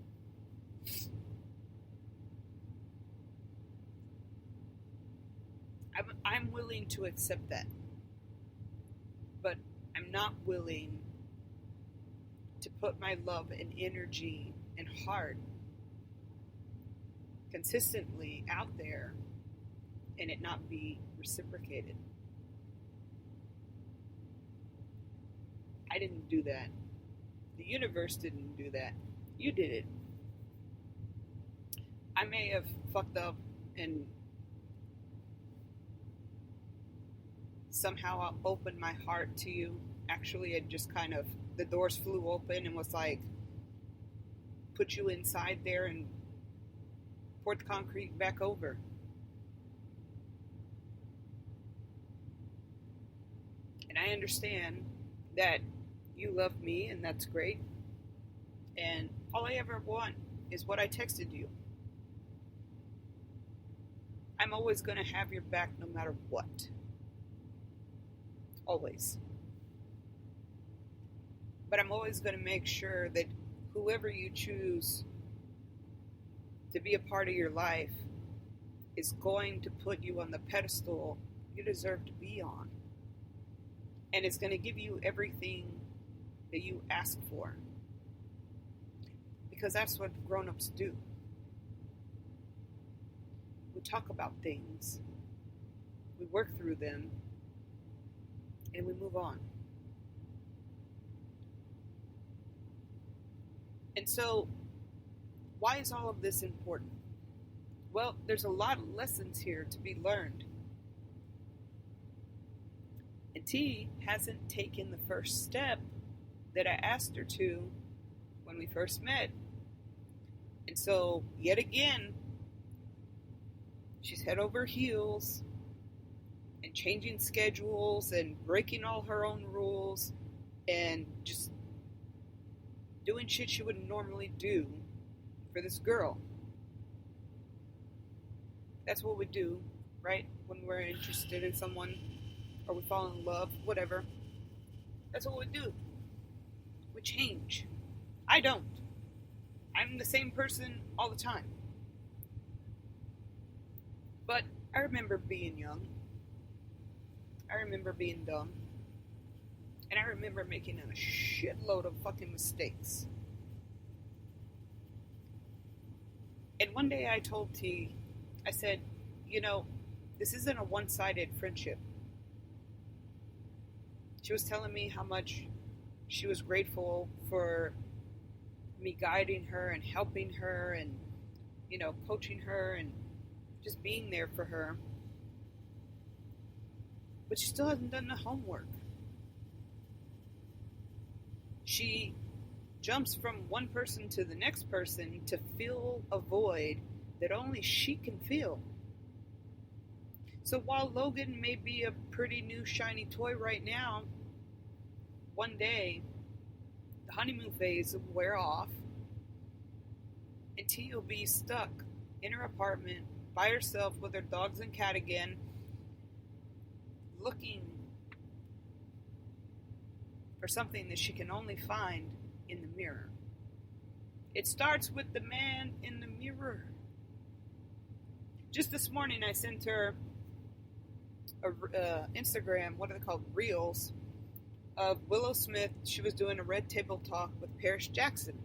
Speaker 1: I'm willing to accept that, but I'm not willing to put my love and energy and heart consistently out there and it not be reciprocated. I didn't do that. The universe didn't do that. You did it. I may have fucked up and somehow I opened my heart to you. Actually, it just kind of, the doors flew open and was like, put you inside there and poured the concrete back over. And I understand that you love me, and that's great. And all I ever want is what I texted you. I'm always going to have your back no matter what. Always. But I'm always going to make sure that whoever you choose to be a part of your life is going to put you on the pedestal you deserve to be on. And it's going to give you everything that you ask for. Because that's what grown-ups do. We talk about things, we work through them, and we move on. And so, why is all of this important? Well, there's a lot of lessons here to be learned. And T hasn't taken the first step that I asked her to when we first met. And so, yet again, she's head over heels and changing schedules and breaking all her own rules and just doing shit she wouldn't normally do for this girl. That's what we do, right? When we're interested in someone or we fall in love, whatever. That's what we do. We change. I don't. I'm the same person all the time. But I remember being young. I remember being dumb. And I remember making a shitload of fucking mistakes. And one day I told T, I said, you know, this isn't a one-sided friendship. She was telling me how much she was grateful for me guiding her and helping her and, you know, coaching her and just being there for her. But she still hasn't done the homework. She jumps from one person to the next person to fill a void that only she can fill. So while Logan may be a pretty new shiny toy right now, one day the honeymoon phase will wear off and T will be stuck in her apartment by herself with her dogs and cat again, looking for something that she can only find in the mirror. It starts with the man in the mirror. Just this morning I sent her a Instagram, what are they called, Reels, of Willow Smith. She was doing a Red Table Talk with Paris Jackson,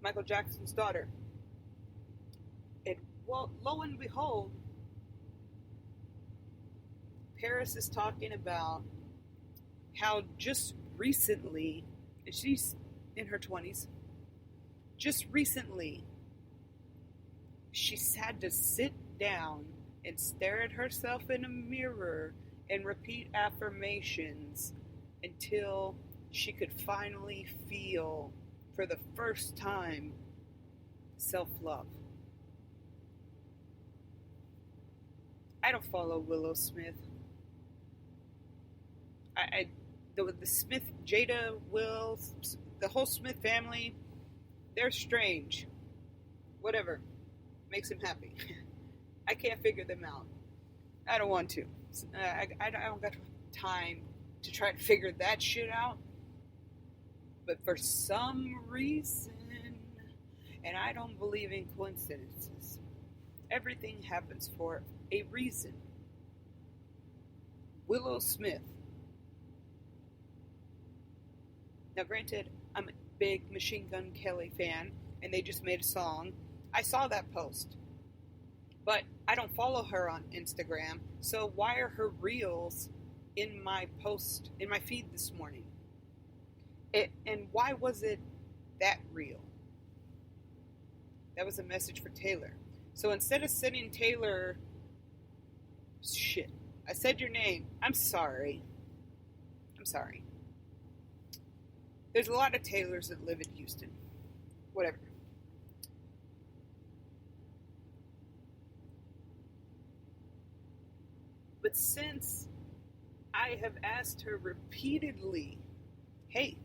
Speaker 1: Michael Jackson's daughter. And well, lo and behold, Paris is talking about how just recently, and she's in her 20s, just recently, she's had to sit down and stare at herself in a mirror and repeat affirmations until she could finally feel, for the first time, self-love. I don't follow Willow Smith. The Smith, Jada, Will, the whole Smith family, they're strange. Whatever. Makes them happy. I can't figure them out. I don't want to. I don't got time to try to figure that shit out. But for some reason, and I don't believe in coincidences, everything happens for a reason. Willow Smith. Now, granted, I'm a big Machine Gun Kelly fan, and they just made a song. I saw that post. But I don't follow her on Instagram, so why are her reels in my post, in my feed this morning? And why was it that reel? That was a message for Taylor. So instead of sending Taylor, shit, I said your name. I'm sorry. There's a lot of Taylors that live in Houston. Whatever. But since I have asked her repeatedly, hey,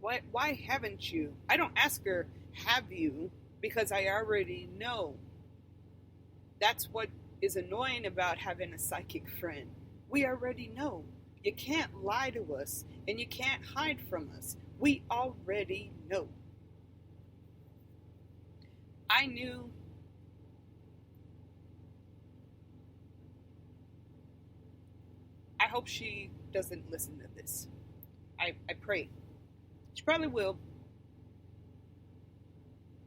Speaker 1: why haven't you? I don't ask her, have you? Because I already know. That's what is annoying about having a psychic friend. We already know. You can't lie to us, and you can't hide from us. We already know. I knew I hope she doesn't listen to this. I pray. She probably will,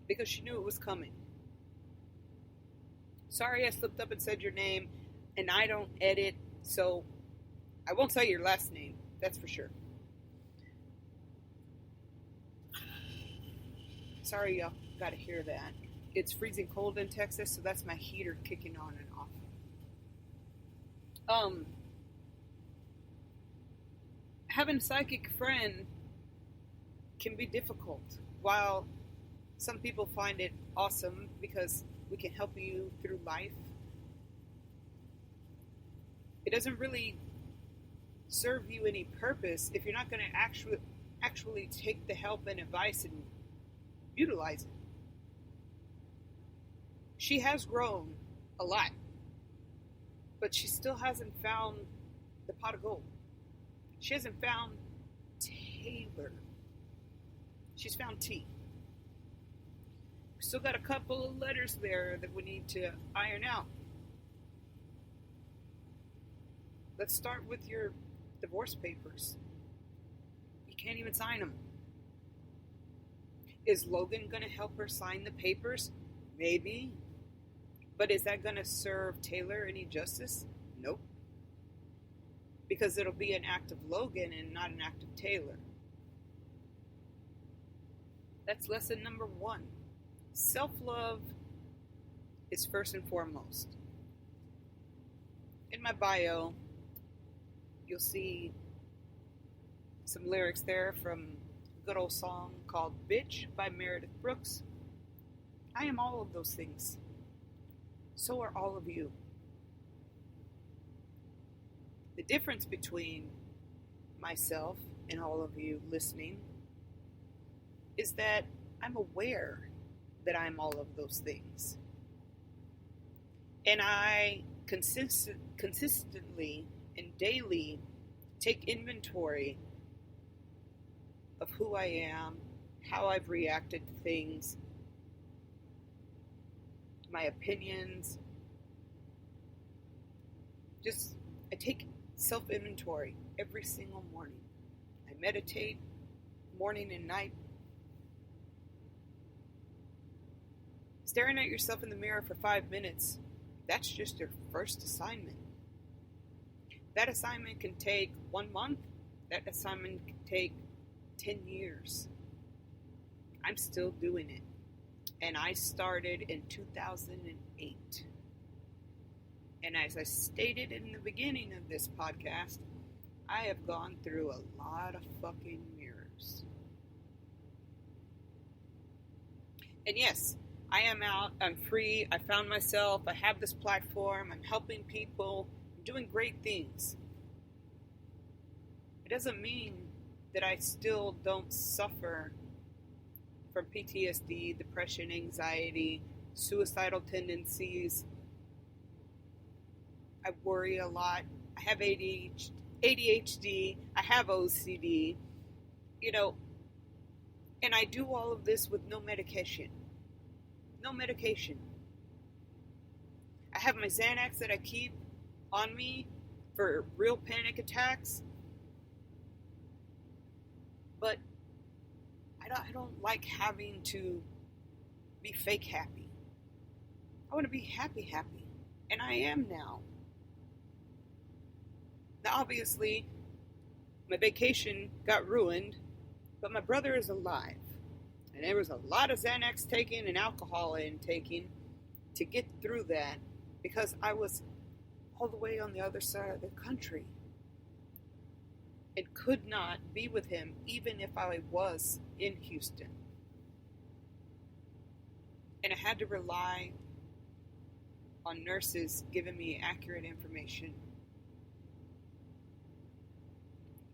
Speaker 1: because she knew it was coming. Sorry I slipped up and said your name, and I don't edit, so I won't say your last name, that's for sure. Sorry y'all gotta hear that. It's freezing cold in Texas, so that's my heater kicking on and off. Having a psychic friend can be difficult. While some people find it awesome because we can help you through life, it doesn't really serve you any purpose if you're not going to actually take the help and advice and utilize it. She has grown a lot, but she still hasn't found the pot of gold. She hasn't found Taylor. She's found T. We still got a couple of letters there that we need to iron out. Let's start with your divorce papers. You can't even sign them. Is Logan going to help her sign the papers? Maybe. But is that going to serve Taylor any justice? Nope. Because it'll be an act of Logan and not an act of Taylor. That's lesson number 1. Self-love is first and foremost. In my bio, you'll see some lyrics there from a good old song called Bitch by Meredith Brooks. I am all of those things. So are all of you. The difference between myself and all of you listening is that I'm aware that I'm all of those things. And I consistently and daily take inventory of who I am, how I've reacted to things, my opinions. I take self-inventory every single morning. I meditate morning and night. Staring at yourself in the mirror for 5 minutes, that's just your first assignment. That assignment can take 1 month. That assignment can take 10 years. I'm still doing it. And I started in 2008. And as I stated in the beginning of this podcast, I have gone through a lot of fucking mirrors. And yes, I am out, I'm free, I found myself, I have this platform, I'm helping people, I'm doing great things. It doesn't mean that I still don't suffer from PTSD, depression, anxiety, suicidal tendencies. I worry a lot. I have ADHD, I have OCD, and I do all of this with no medication. No medication. I have my Xanax that I keep on me for real panic attacks. But I don't like having to be fake happy. I want to be happy. And I am now. Now, obviously, my vacation got ruined, but my brother is alive. And there was a lot of Xanax taking and alcohol intaking to get through that because I was all the way on the other side of the country and could not be with him even if I was in Houston. And I had to rely on nurses giving me accurate information.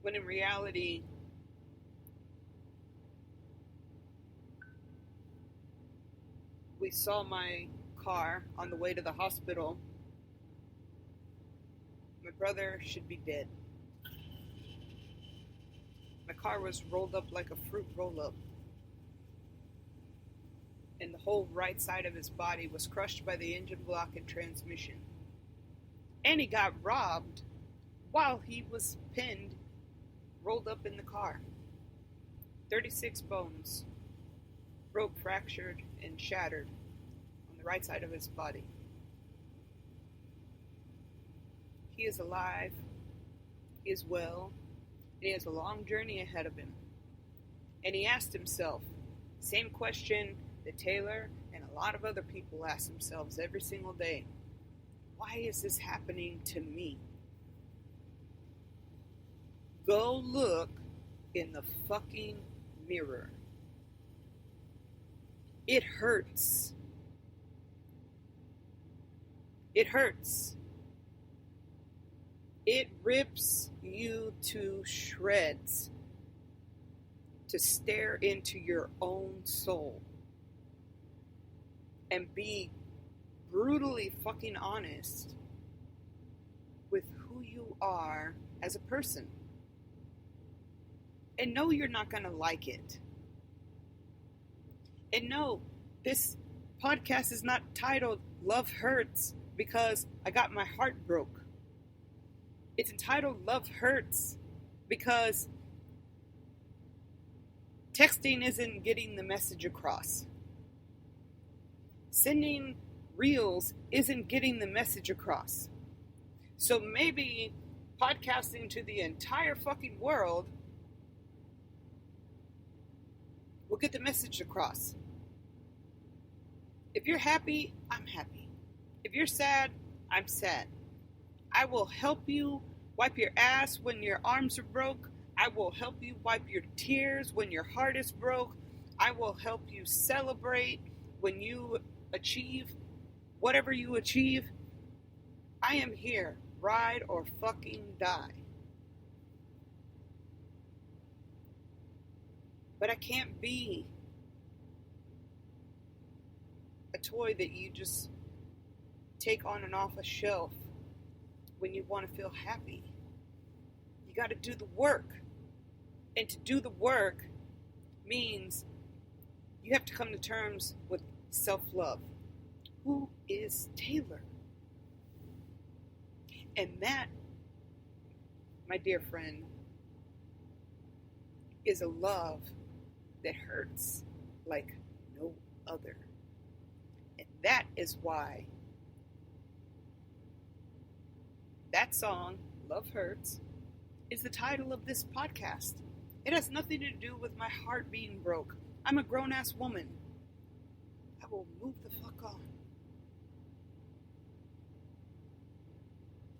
Speaker 1: When in reality, we saw my car on the way to the hospital. My brother should be dead. My car was rolled up like a fruit roll-up. And the whole right side of his body was crushed by the engine block and transmission. And he got robbed while he was pinned, rolled up in the car. 36 bones, broke, fractured, and shattered on the right side of his body. He is alive, he is well, and he has a long journey ahead of him. And he asked himself, same question that Taylor and a lot of other people ask themselves every single day. Why is this happening to me? Go look in the fucking mirror. It hurts. It hurts. It rips you to shreds to stare into your own soul and be brutally fucking honest with who you are as a person. And no, you're not going to like it. And no, this podcast is not titled Love Hurts because I got my heart broke. It's entitled Love Hurts because texting isn't getting the message across. Sending reels isn't getting the message across. So maybe podcasting to the entire fucking world will get the message across. If you're happy, I'm happy. If you're sad, I'm sad. I will help you wipe your ass when your arms are broke. I will help you wipe your tears when your heart is broke. I will help you celebrate when you achieve whatever you achieve. I am here, ride or fucking die. But I can't be a toy that you just take on and off a shelf when you want to feel happy. You got to do the work. And to do the work means you have to come to terms with self-love. Who is Taylor? And that, my dear friend, is a love that hurts like no other. And that is why that song, Love Hurts, is the title of this podcast. It has nothing to do with my heart being broke. I'm a grown-ass woman. I will move the fuck on.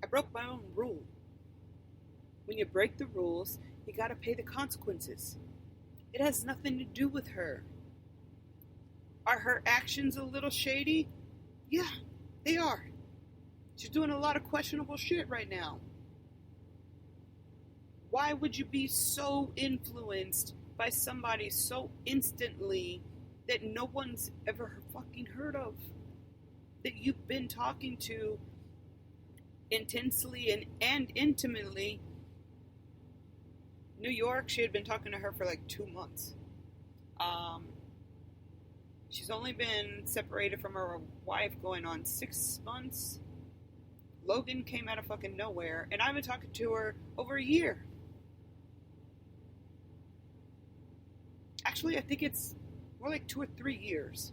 Speaker 1: I broke my own rule. When you break the rules, you gotta pay the consequences. It has nothing to do with her. Are her actions a little shady? Yeah, they are. She's doing a lot of questionable shit right now. Why would you be so influenced by somebody so instantly that no one's ever fucking heard of? That you've been talking to intensely and intimately. New York, she had been talking to her for like 2 months. She's only been separated from her wife going on 6 months. Logan came out of fucking nowhere, and I've been talking to her over a year. Actually, I think it's more like 2 or 3 years.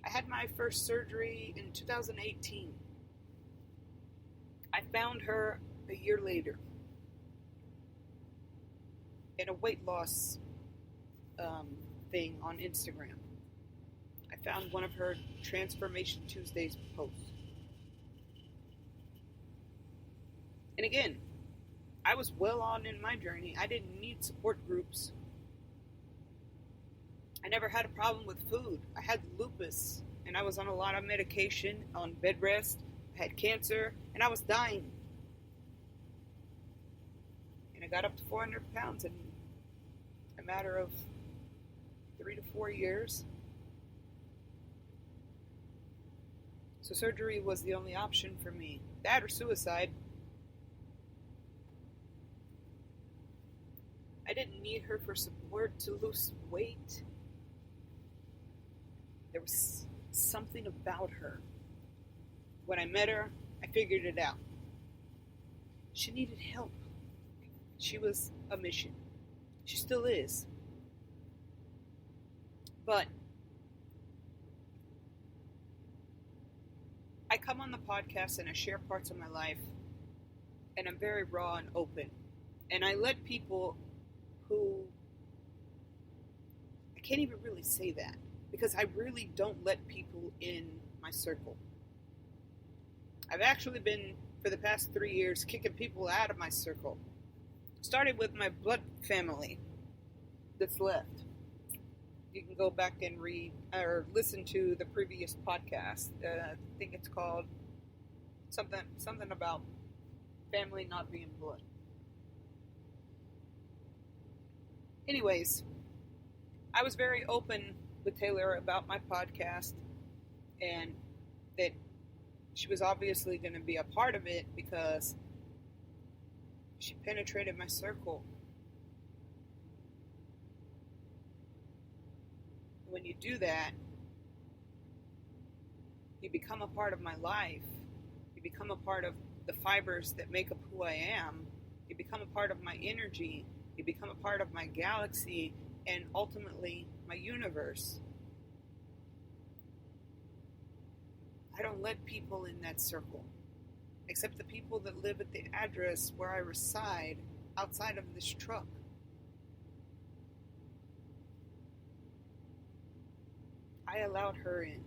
Speaker 1: I had my first surgery in 2018. I found her a year later in a weight loss thing on Instagram. I found one of her Transformation Tuesdays posts. And again, I was well on in my journey. I didn't need support groups. I never had a problem with food. I had lupus, and I was on a lot of medication, on bed rest. I had cancer, and I was dying. And I got up to 400 pounds in a matter of 3 to 4 years. So surgery was the only option for me. That or suicide. I didn't need her for support to lose weight. There was something about her. When I met her, I figured it out. She needed help. She was a mission. She still is. But I come on the podcast and I share parts of my life, and I'm very raw and open. And I let people who, I can't even really say that, because I really don't let people in my circle. I've actually been, for the past 3 years, kicking people out of my circle. Started with my blood family that's left. You can go back and read or listen to the previous podcast. I think it's called something about family not being blood. Anyways, I was very open with Taylor about my podcast, and that she was obviously going to be a part of it because she penetrated my circle. When you do that, you become a part of my life. You become a part of the fibers that make up who I am. You become a part of my energy. You become a part of my galaxy and ultimately my universe. I don't let people in that circle, except the people that live at the address where I reside outside of this truck. I allowed her in.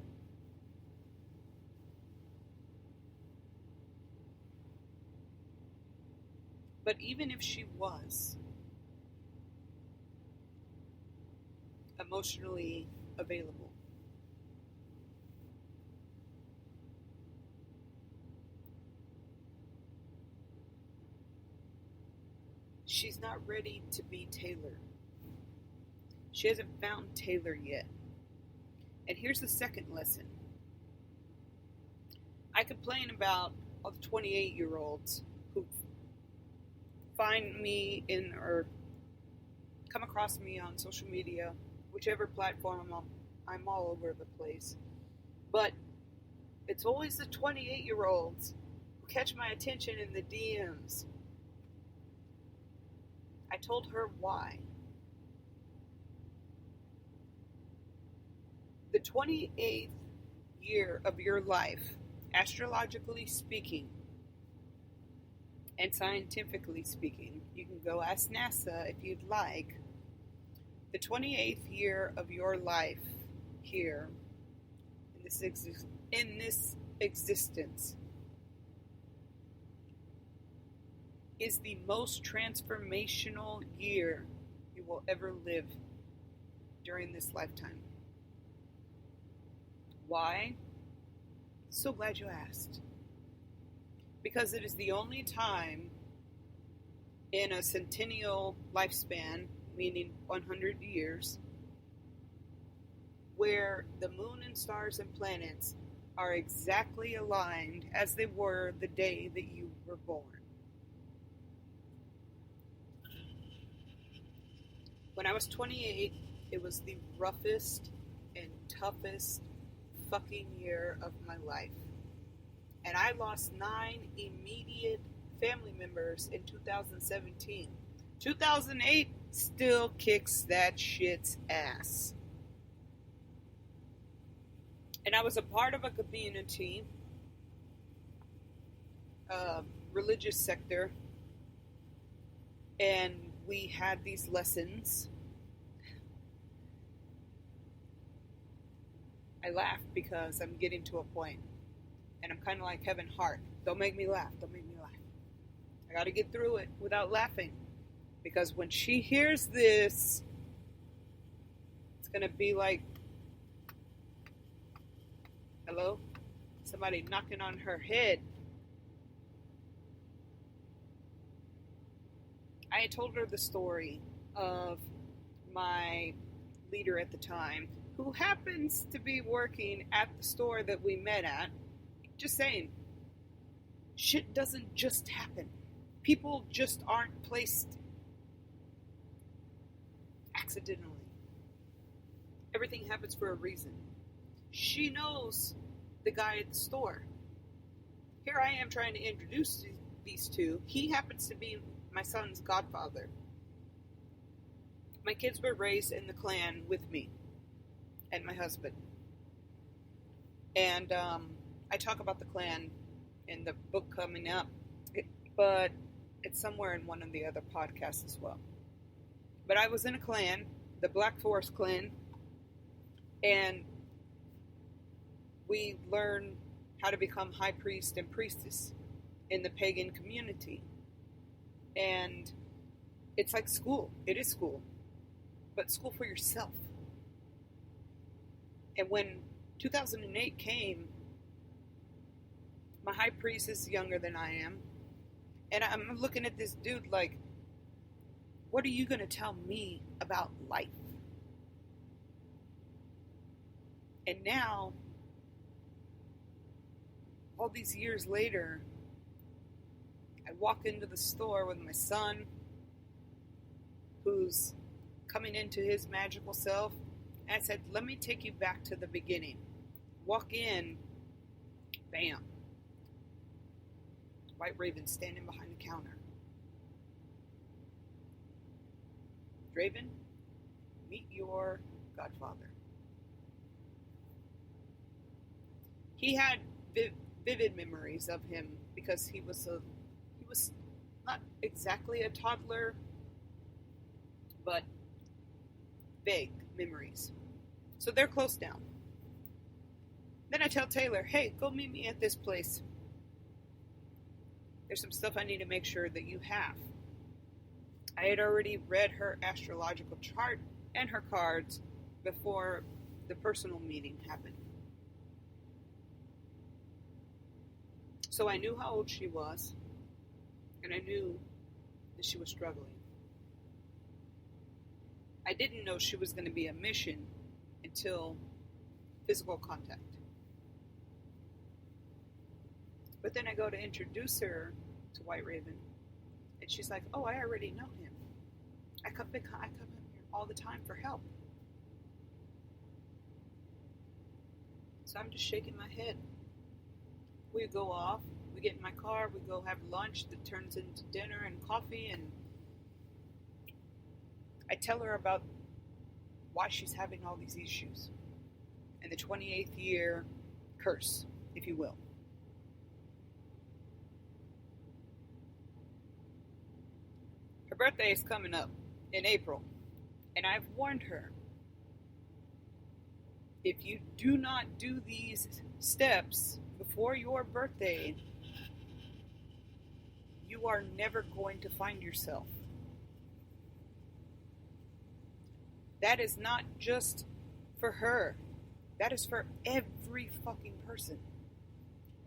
Speaker 1: But even if she was emotionally available, she's not ready to be Taylor. She hasn't found Taylor yet. And here's the second lesson. I complain about all the 28-year-olds who find me in or come across me on social media, whichever platform I'm all over the place. But it's always the 28-year-olds who catch my attention in the DMs. I told her why. The 28th year of your life, astrologically speaking, and scientifically speaking, you can go ask NASA if you'd like. The 28th year of your life here, in this existence, is the most transformational year you will ever live during this lifetime. Why? So glad you asked. Because it is the only time in a centennial lifespan, meaning 100 years, where the moon and stars and planets are exactly aligned as they were the day that you were born. When I was 28, it was the roughest and toughest fucking year of my life. And I lost 9 immediate family members in 2017. 2008 still kicks that shit's ass. And I was a part of a community, religious sector, and we had these lessons. I laugh because I'm getting to a point, and I'm kind of like Kevin Hart. Don't make me laugh. Don't make me laugh. I got to get through it without laughing, because when she hears this, it's going to be like, hello? Somebody knocking on her head. I had told her the story of my leader at the time, who happens to be working at the store that we met at. Just saying, shit doesn't just happen. People just aren't placed accidentally. Everything happens for a reason. She knows the guy at the store. Here I am trying to introduce these two. He happens to be my son's godfather. My kids were raised in the clan with me and my husband. And I talk about the clan in the book coming up, but it's somewhere in one of the other podcasts as well. But I was in a clan, the Black Forest clan, and we learned how to become high priest and priestess in the pagan community. And it's like school. It is school. But school for yourself. And when 2008 came, my high priest is younger than I am. And I'm looking at this dude like, what are you going to tell me about life? And now, all these years later, I walk into the store with my son, who's coming into his magical self, and I said, let me take you back to the beginning. Walk in, bam. White Raven standing behind the counter. Draven, meet your godfather. He had vivid memories of him because he was not exactly a toddler, but vague memories. So they're close now. Then I tell Taylor, hey, go meet me at this place. There's some stuff I need to make sure that you have. I had already read her astrological chart and her cards before the personal meeting happened. So I knew how old she was, and I knew that she was struggling. I didn't know she was going to be a mission until physical contact. But then I go to introduce her to White Raven, and she's like, oh, I already know him. I come here all the time for help. So I'm just shaking my head. We go off, we get in my car, we go have lunch that turns into dinner and coffee, and I tell her about why she's having all these issues and the 28th year curse, if you will. Her birthday is coming up in April, and I've warned her, if you do not do these steps before your birthday, you are never going to find yourself. That is not just for her. That is for every fucking person.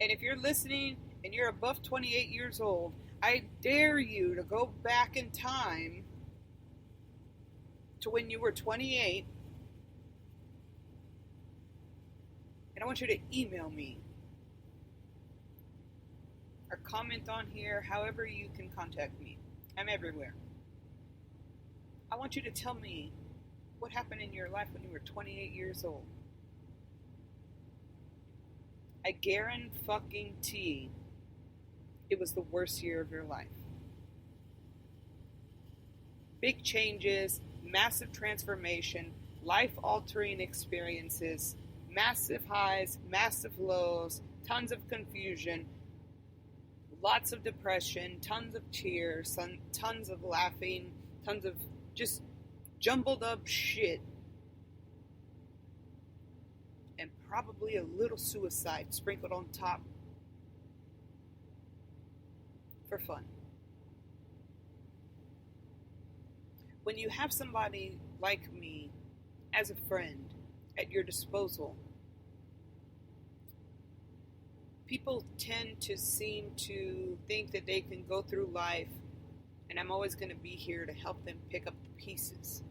Speaker 1: And if you're listening and you're above 28 years old, I dare you to go back in time to when you were 28, and I want you to email me or comment on here, however you can contact me. I'm everywhere. I want you to tell me what happened in your life when you were 28 years old. I guarantee it was the worst year of your life. big changes, massive transformation, life-altering experiences, massive highs, massive lows, tons of confusion, lots of depression, tons of tears, tons of laughing, tons of just jumbled up shit, and probably a little suicide sprinkled on top for fun. When you have somebody like me as a friend at your disposal, people tend to seem to think that they can go through life and I'm always going to be here to help them pick up the pieces.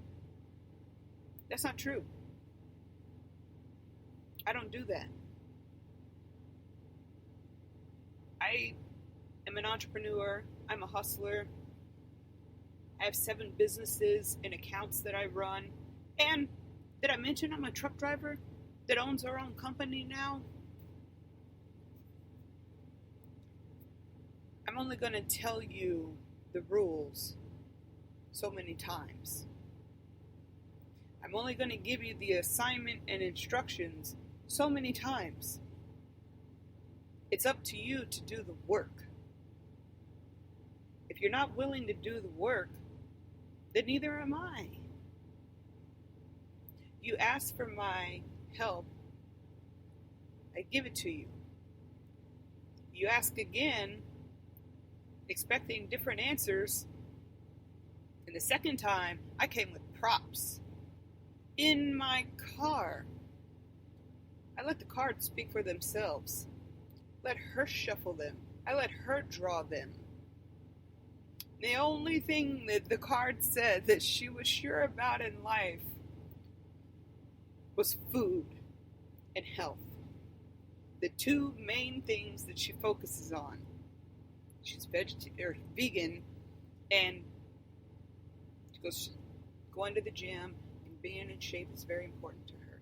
Speaker 1: That's not true. I don't do that. I am an entrepreneur. I'm a hustler. I have 7 businesses and accounts that I run. And did I mention I'm a truck driver that owns our own company now? I'm only going to tell you the rules so many times. I'm only going to give you the assignment and instructions so many times. It's up to you to do the work. If you're not willing to do the work, then neither am I. You ask for my help, I give it to you. You ask again, expecting different answers, and the second time, I came with props. In my car. I let the cards speak for themselves. Let her shuffle them. I let her draw them. The only thing that the card said that she was sure about in life was food and health. The 2 main things that she focuses on. She's vegan, and she goes, going to the gym and being in shape is very important to her.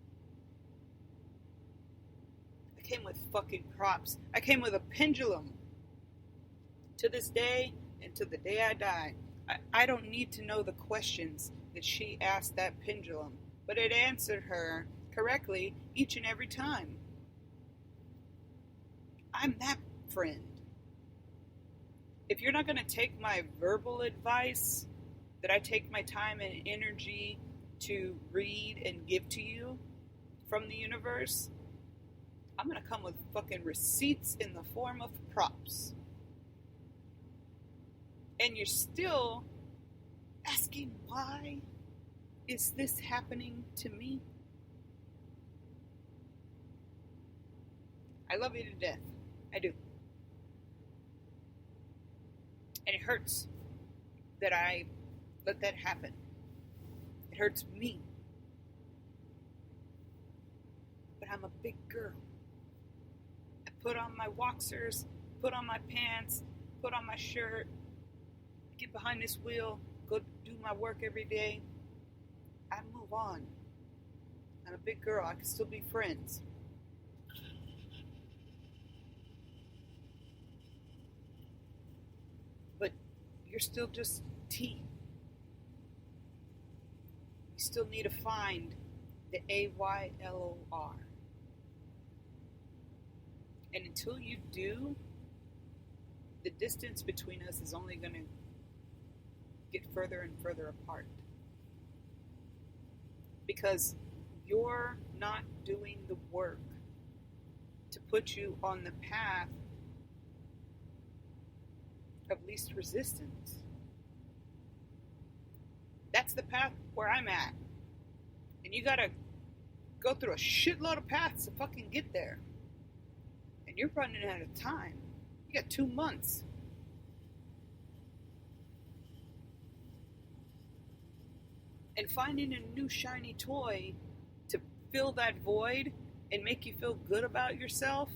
Speaker 1: I came with fucking props. I came with a pendulum. To this day, and to the day I die, I don't need to know the questions that she asked that pendulum, but it answered her correctly each and every time. I'm that friend. If you're not going to take my verbal advice that I take my time and energy to read and give to you from the universe, I'm going to come with fucking receipts in the form of props. And you're still asking, why is this happening to me? I love you to death. I do. And it hurts that I let that happen. It hurts me. But I'm a big girl. I put on my boxers, put on my pants, put on my shirt, get behind this wheel, go do my work every day. I move on. I'm a big girl. I can still be friends. But you're still just T. You still need to find the AYLOR. And until you do, the distance between us is only going to get further and further apart. Because you're not doing the work to put you on the path of least resistance. That's the path where I'm at. And you gotta go through a shitload of paths to fucking get there. And you're running out of time. You got 2 months. And finding a new shiny toy to fill that void and make you feel good about yourself,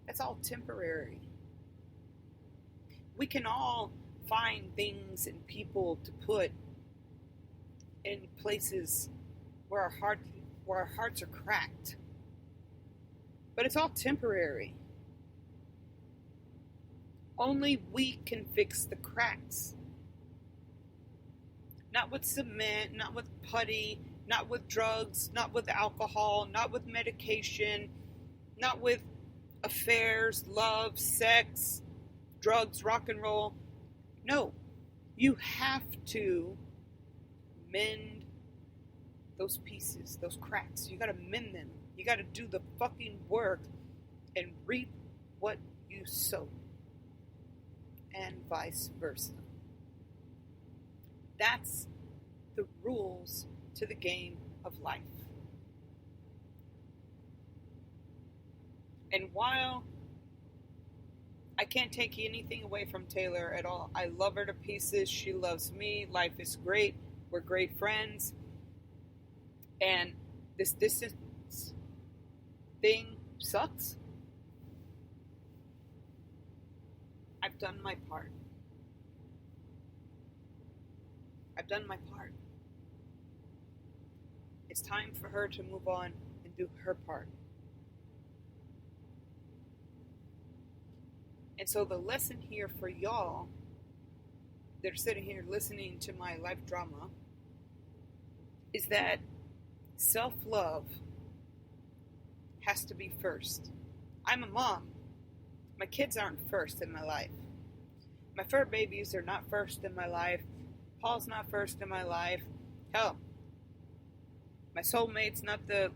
Speaker 1: that's all temporary. We can all find things and people to put in places where our hearts are cracked. But it's all temporary. Only we can fix the cracks. Not with cement, not with putty, not with drugs, not with alcohol, not with medication, not with affairs, love, sex, drugs, rock and roll. No, you have to mend those pieces, those cracks. You gotta mend them. You gotta do the fucking work and reap what you sow. And vice versa. That's the rules to the game of life. And while I can't take anything away from Taylor at all, I love her to pieces. She loves me. Life is great. We're great friends. And this distance thing sucks. I've done my part. I've done my part. It's time for her to move on and do her part. And so the lesson here for y'all that are sitting here listening to my life drama is that self-love has to be first. I'm a mom. My kids aren't first in my life. My fur babies are not first in my life. Paul's not first in my life. Hell, my soulmate's not the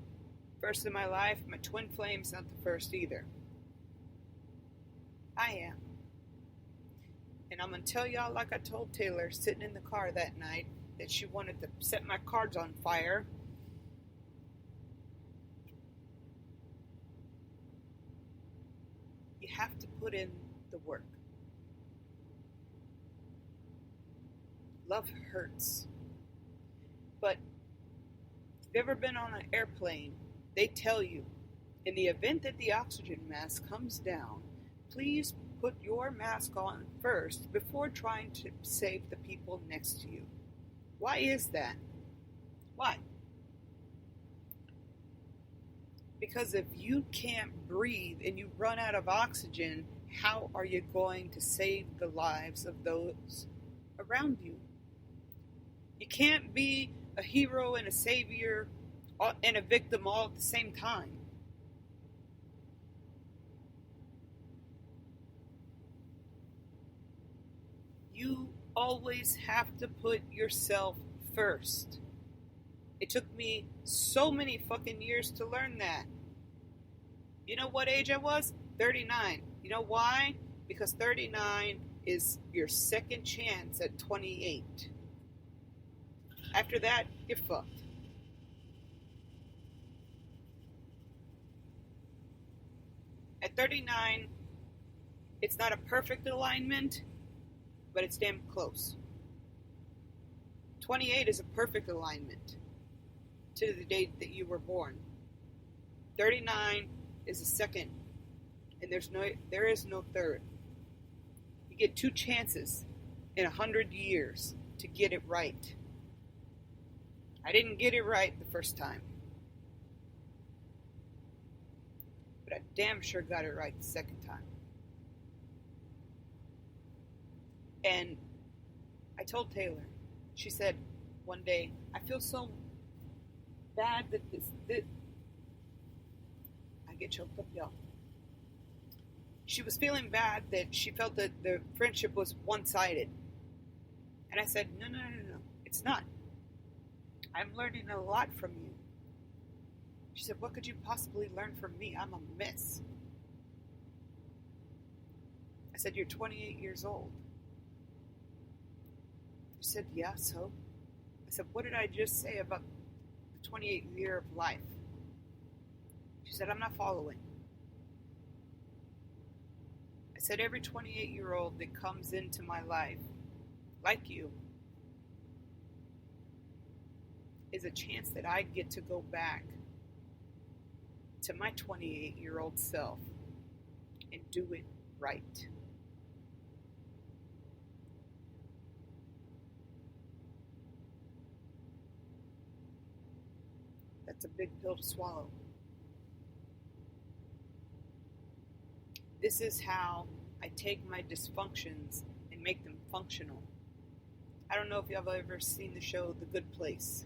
Speaker 1: first in my life. My twin flame's not the first either. I am. And I'm going to tell y'all, like I told Taylor sitting in the car that night, that she wanted to set my cards on fire. You have to put in the work. Love hurts. But if you've ever been on an airplane, they tell you, in the event that the oxygen mask comes down, please put your mask on first before trying to save the people next to you. Why is that? Why? Because if you can't breathe and you run out of oxygen, how are you going to save the lives of those around you? You can't be a hero and a savior and a victim all at the same time. You always have to put yourself first. It took me so many fucking years to learn that. You know what age I was? 39. You know why? Because 39 is your second chance at 28. After that, you're fucked. At 39, it's not a perfect alignment, but it's damn close. 28 is a perfect alignment to the date that you were born. 39 is a second, and there is no third. You get 2 chances in 100 years to get it right. I didn't get it right the first time, but I damn sure got it right the second time. And I told Taylor, she said one day, I feel so bad that this I get choked up, y'all. She was feeling bad that she felt that the friendship was one-sided. And I said, no, it's not. I'm learning a lot from you. She said, what could you possibly learn from me? I'm a mess. I said, you're 28 years old. She said, yeah, so? I said, what did I just say about the 28th year of life? She said, I'm not following. I said, every 28-year-old that comes into my life, like you, is a chance that I get to go back to my 28-year-old self and do it right. That's a big pill to swallow. This is how I take my dysfunctions and make them functional. I don't know if y'all have ever seen the show The Good Place.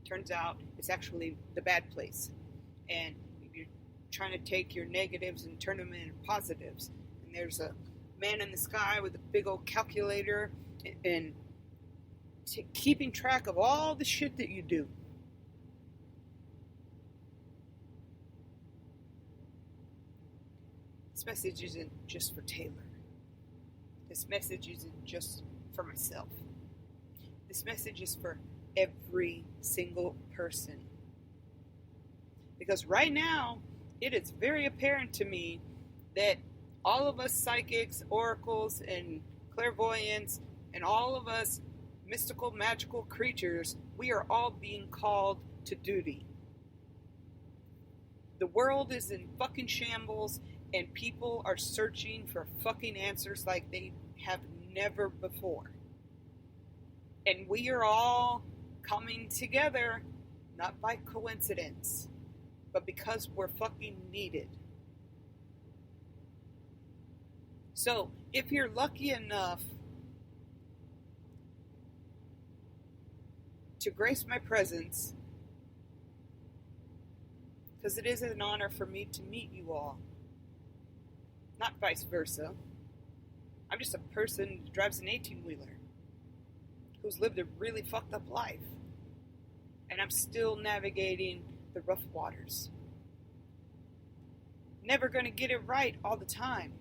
Speaker 1: Turns out it's actually the bad place. And you're trying to take your negatives and turn them into positives. And there's a man in the sky with a big old calculator and keeping track of all the shit that you do. This message isn't just for Taylor. This message isn't just for myself. This message is for every single person. Because right now, it is very apparent to me that all of us psychics, oracles, and clairvoyants, and all of us mystical, magical creatures, we are all being called to duty. The world is in fucking shambles, and people are searching for fucking answers like they have never before. And we are all coming together, not by coincidence, but because we're fucking needed. So, if you're lucky enough to grace my presence, because it is an honor for me to meet you all, not vice versa. I'm just a person who drives an 18-wheeler, who's lived a really fucked up life, and I'm still navigating the rough waters. Never gonna get it right all the time.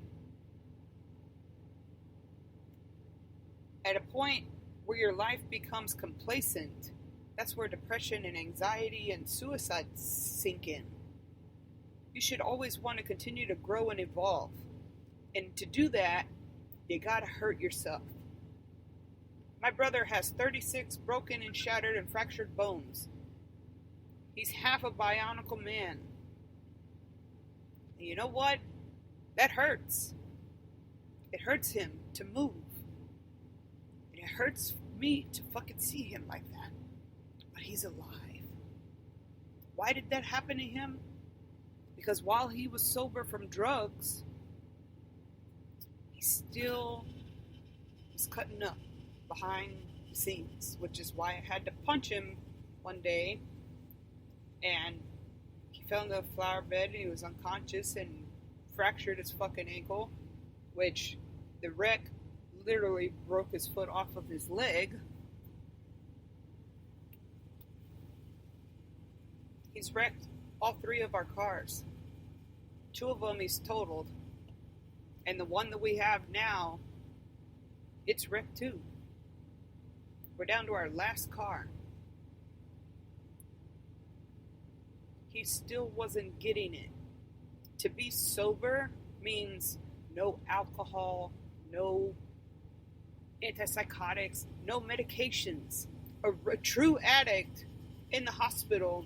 Speaker 1: At a point where your life becomes complacent, that's where depression and anxiety and suicide sink in. You should always want to continue to grow and evolve. And to do that, you gotta hurt yourself. My brother has 36 broken and shattered and fractured bones. He's half a bionicle man. And you know what? That hurts. It hurts him to move. And it hurts me to fucking see him like that. But he's alive. Why did that happen to him? Because while he was sober from drugs, he still was cutting up behind the scenes, which is why I had to punch him one day, and he fell into a flower bed and he was unconscious and fractured his fucking ankle, which the wreck literally broke his foot off of his leg. He's wrecked all 3 of our cars. 2 of them he's totaled, and the one that we have now, it's wrecked too. We're down to our last car. He still wasn't getting it. To be sober means no alcohol, no antipsychotics, no medications. A true addict in the hospital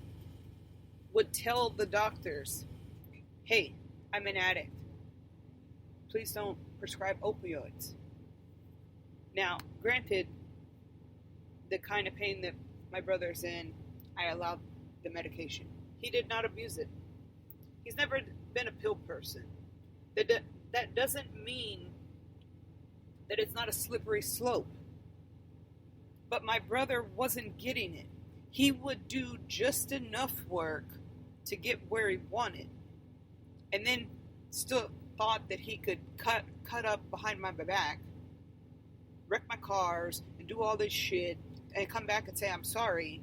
Speaker 1: would tell the doctors, hey, I'm an addict. Please don't prescribe opioids. Now, granted, the kind of pain that my brother's in, I allowed the medication. He did not abuse it. He's never been a pill person. That doesn't mean that it's not a slippery slope. But my brother wasn't getting it. He would do just enough work to get where he wanted, and then still thought that he could cut up behind my back, wreck my cars, and do all this shit, and come back and say, I'm sorry,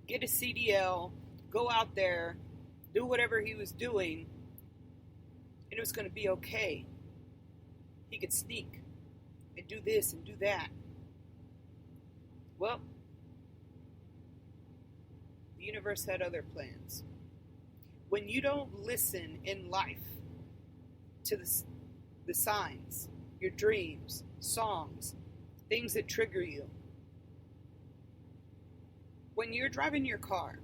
Speaker 1: get a CDL, go out there, do whatever he was doing, and it was going to be okay. He could sneak and do this and do that. Well, the universe had other plans. When you don't listen in life to the signs, your dreams, songs, things that trigger you. When you're driving your car,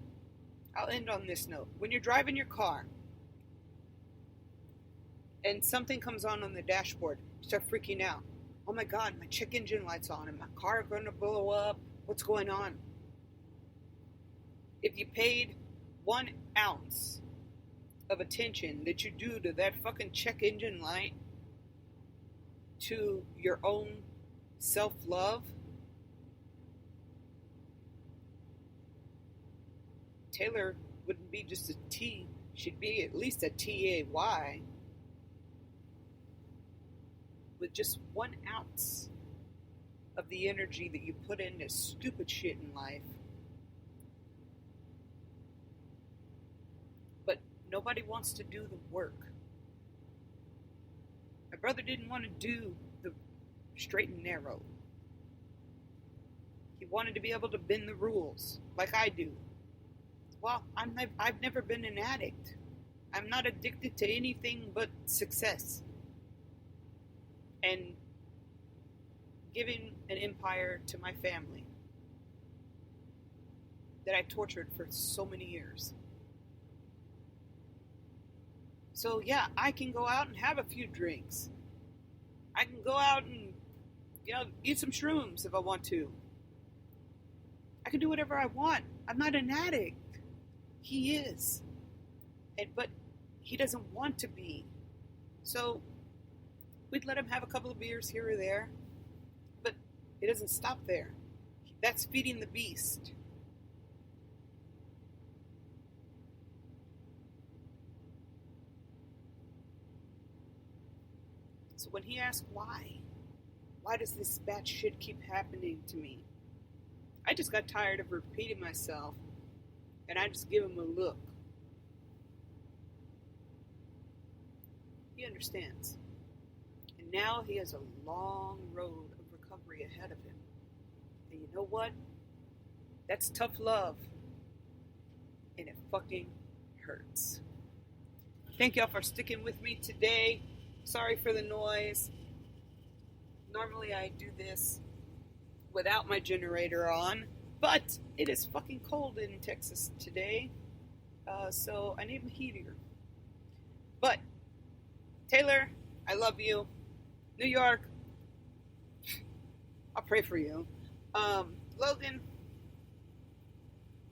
Speaker 1: I'll end on this note. When you're driving your car and something comes on the dashboard, you start freaking out. Oh my God, my check engine light's on and my car is going to blow up. What's going on? If you paid 1 ounce of attention that you do to that fucking check engine light, to your own self-love, Taylor wouldn't be just a T, she'd be at least a TAY with just 1 ounce of the energy that you put into stupid shit in life. But nobody wants to do the work. My brother didn't want to do the straight and narrow. He wanted to be able to bend the rules like I do. Well, I've never been an addict. I'm not addicted to anything but success. And giving an empire to my family that I tortured for so many years. So yeah, I can go out and have a few drinks. I can go out and, eat some shrooms if I want to. I can do whatever I want. I'm not an addict. He is. But he doesn't want to be. So we'd let him have a couple of beers here or there. But it doesn't stop there. That's feeding the beast. So when he asked why does this bad shit keep happening to me? I just got tired of repeating myself, and I just give him a look. He understands. And now he has a long road of recovery ahead of him. And you know what? That's tough love. And it fucking hurts. Thank y'all for sticking with me today. Sorry for the noise. Normally I do this without my generator on, but it is fucking cold in Texas today, so I need a heater. But Taylor, I love you. New York, I'll pray for you. Logan,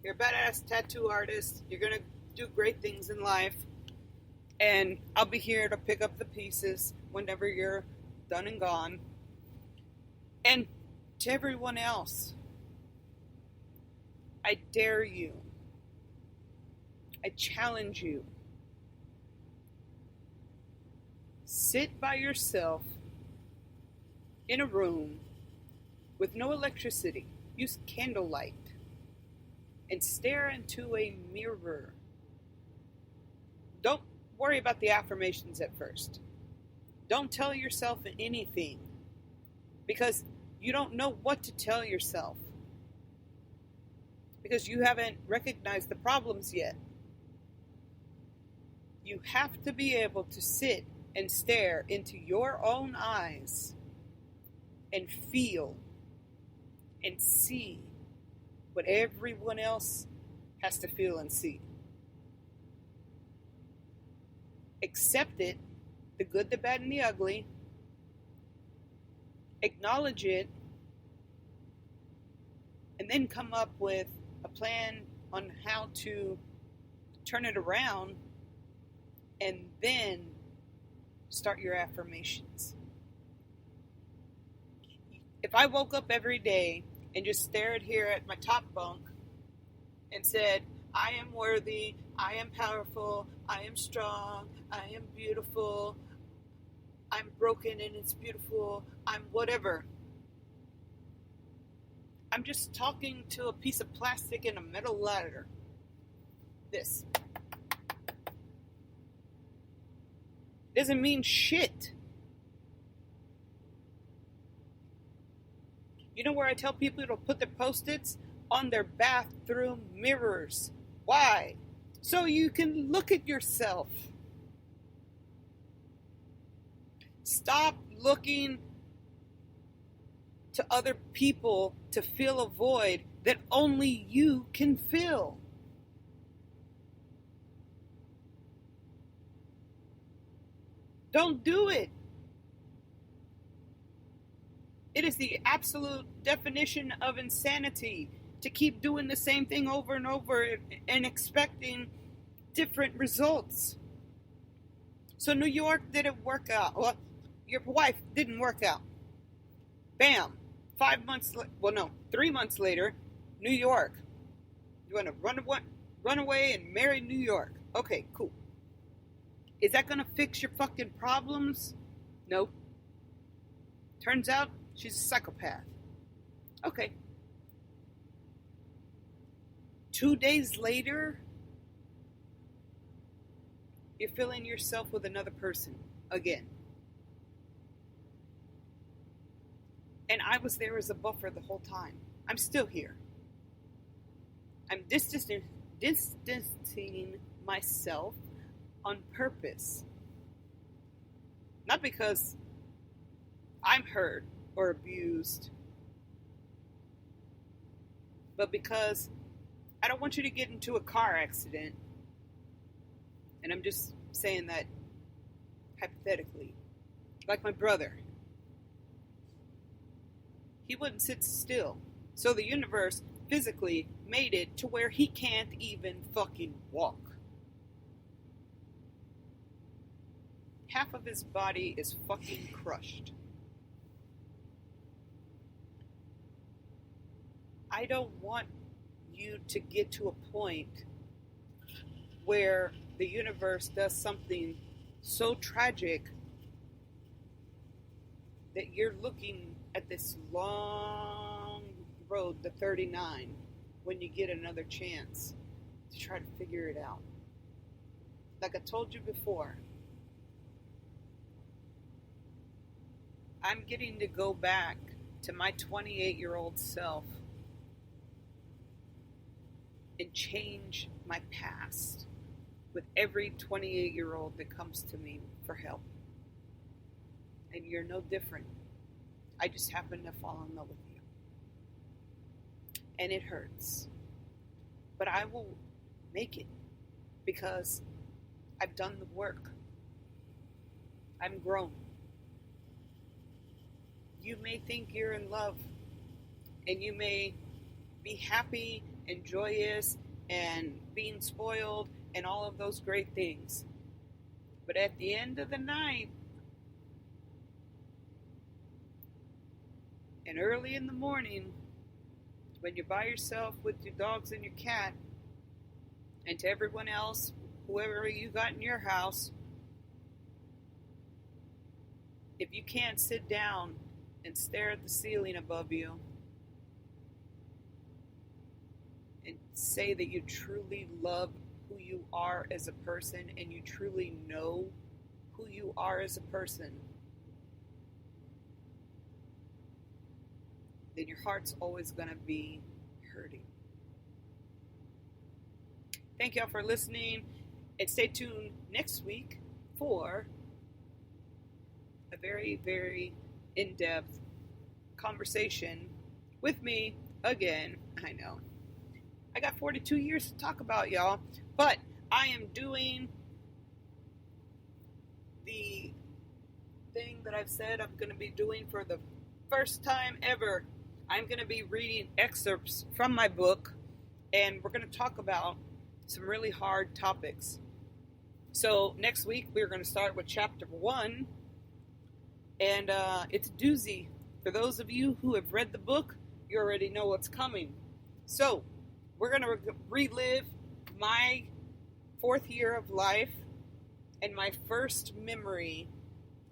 Speaker 1: you're a badass tattoo artist. You're gonna do great things in life, and I'll be here to pick up the pieces whenever you're done and gone. And to everyone else, I dare you. I challenge you. Sit by yourself in a room with no electricity. Use candlelight and stare into a mirror. Don't worry about the affirmations at first. Don't tell yourself anything, because you don't know what to tell yourself, because you haven't recognized the problems yet. You have to be able to sit and stare into your own eyes and feel and see what everyone else has to feel and see. Accept it, the good, the bad, and the ugly. Acknowledge it, and then come up with a plan on how to turn it around, and then start your affirmations. If I woke up every day and just stared here at my top bunk and said, I am worthy, I am powerful, I am strong, I am beautiful, I'm broken and it's beautiful, I'm whatever. I'm just talking to a piece of plastic and a metal ladder. This. Doesn't mean shit. You know where I tell people to put their Post-its? On their bathroom mirrors. Why? So you can look at yourself. Stop looking to other people to fill a void that only you can fill. Don't do it. It is the absolute definition of insanity to keep doing the same thing over and over and expecting different results. So New York didn't work out. Well, your wife didn't work out. Bam. 3 months later, New York. You want to run away and marry New York. Okay, cool. Is that going to fix your fucking problems? No. Turns out she's a psychopath. Okay. 2 days later, you're filling yourself with another person again. And I was there as a buffer the whole time. I'm still here. I'm distancing myself on purpose. Not because I'm hurt or abused, but because I don't want you to get into a car accident. And I'm just saying that hypothetically. Like my brother. He wouldn't sit still. So the universe physically made it to where he can't even fucking walk. Half of his body is fucking crushed. I don't want you to get to a point where the universe does something so tragic that you're looking at this long road to 39 when you get another chance to try to figure it out. Like I told you before, I'm getting to go back to my 28-year-old self and change my past with every 28-year-old that comes to me for help. And you're no different. I just happen to fall in love with you. And it hurts. But I will make it because I've done the work. I'm grown. You may think you're in love, and you may be happy and joyous and being spoiled and all of those great things. But at the end of the night, and early in the morning, when you're by yourself with your dogs and your cat, and to everyone else, whoever you got in your house, if you can't sit down and stare at the ceiling above you and say that you truly love who you are as a person and you truly know who you are as a person, then your heart's always going to be hurting. Thank y'all for listening, and stay tuned next week for a very, very in-depth conversation with me again. I know. I got 42 years to talk about, y'all, but I am doing the thing that I've said I'm going to be doing for the first time ever. I'm going to be reading excerpts from my book, and we're going to talk about some really hard topics. So next week, we're going to start with chapter 1, and it's a doozy. For those of you who have read the book, you already know what's coming. So we're going to relive my 4th year of life and my first memory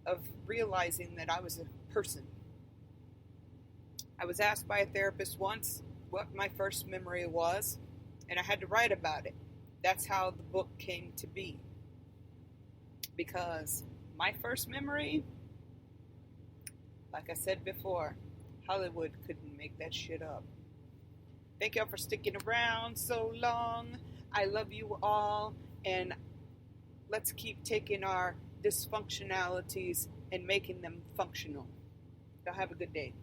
Speaker 1: of realizing that I was a person. I was asked by a therapist once what my first memory was, and I had to write about it. That's how the book came to be. Because my first memory, like I said before, Hollywood couldn't make that shit up. Thank y'all for sticking around so long. I love you all, and let's keep taking our dysfunctionalities and making them functional. Y'all have a good day.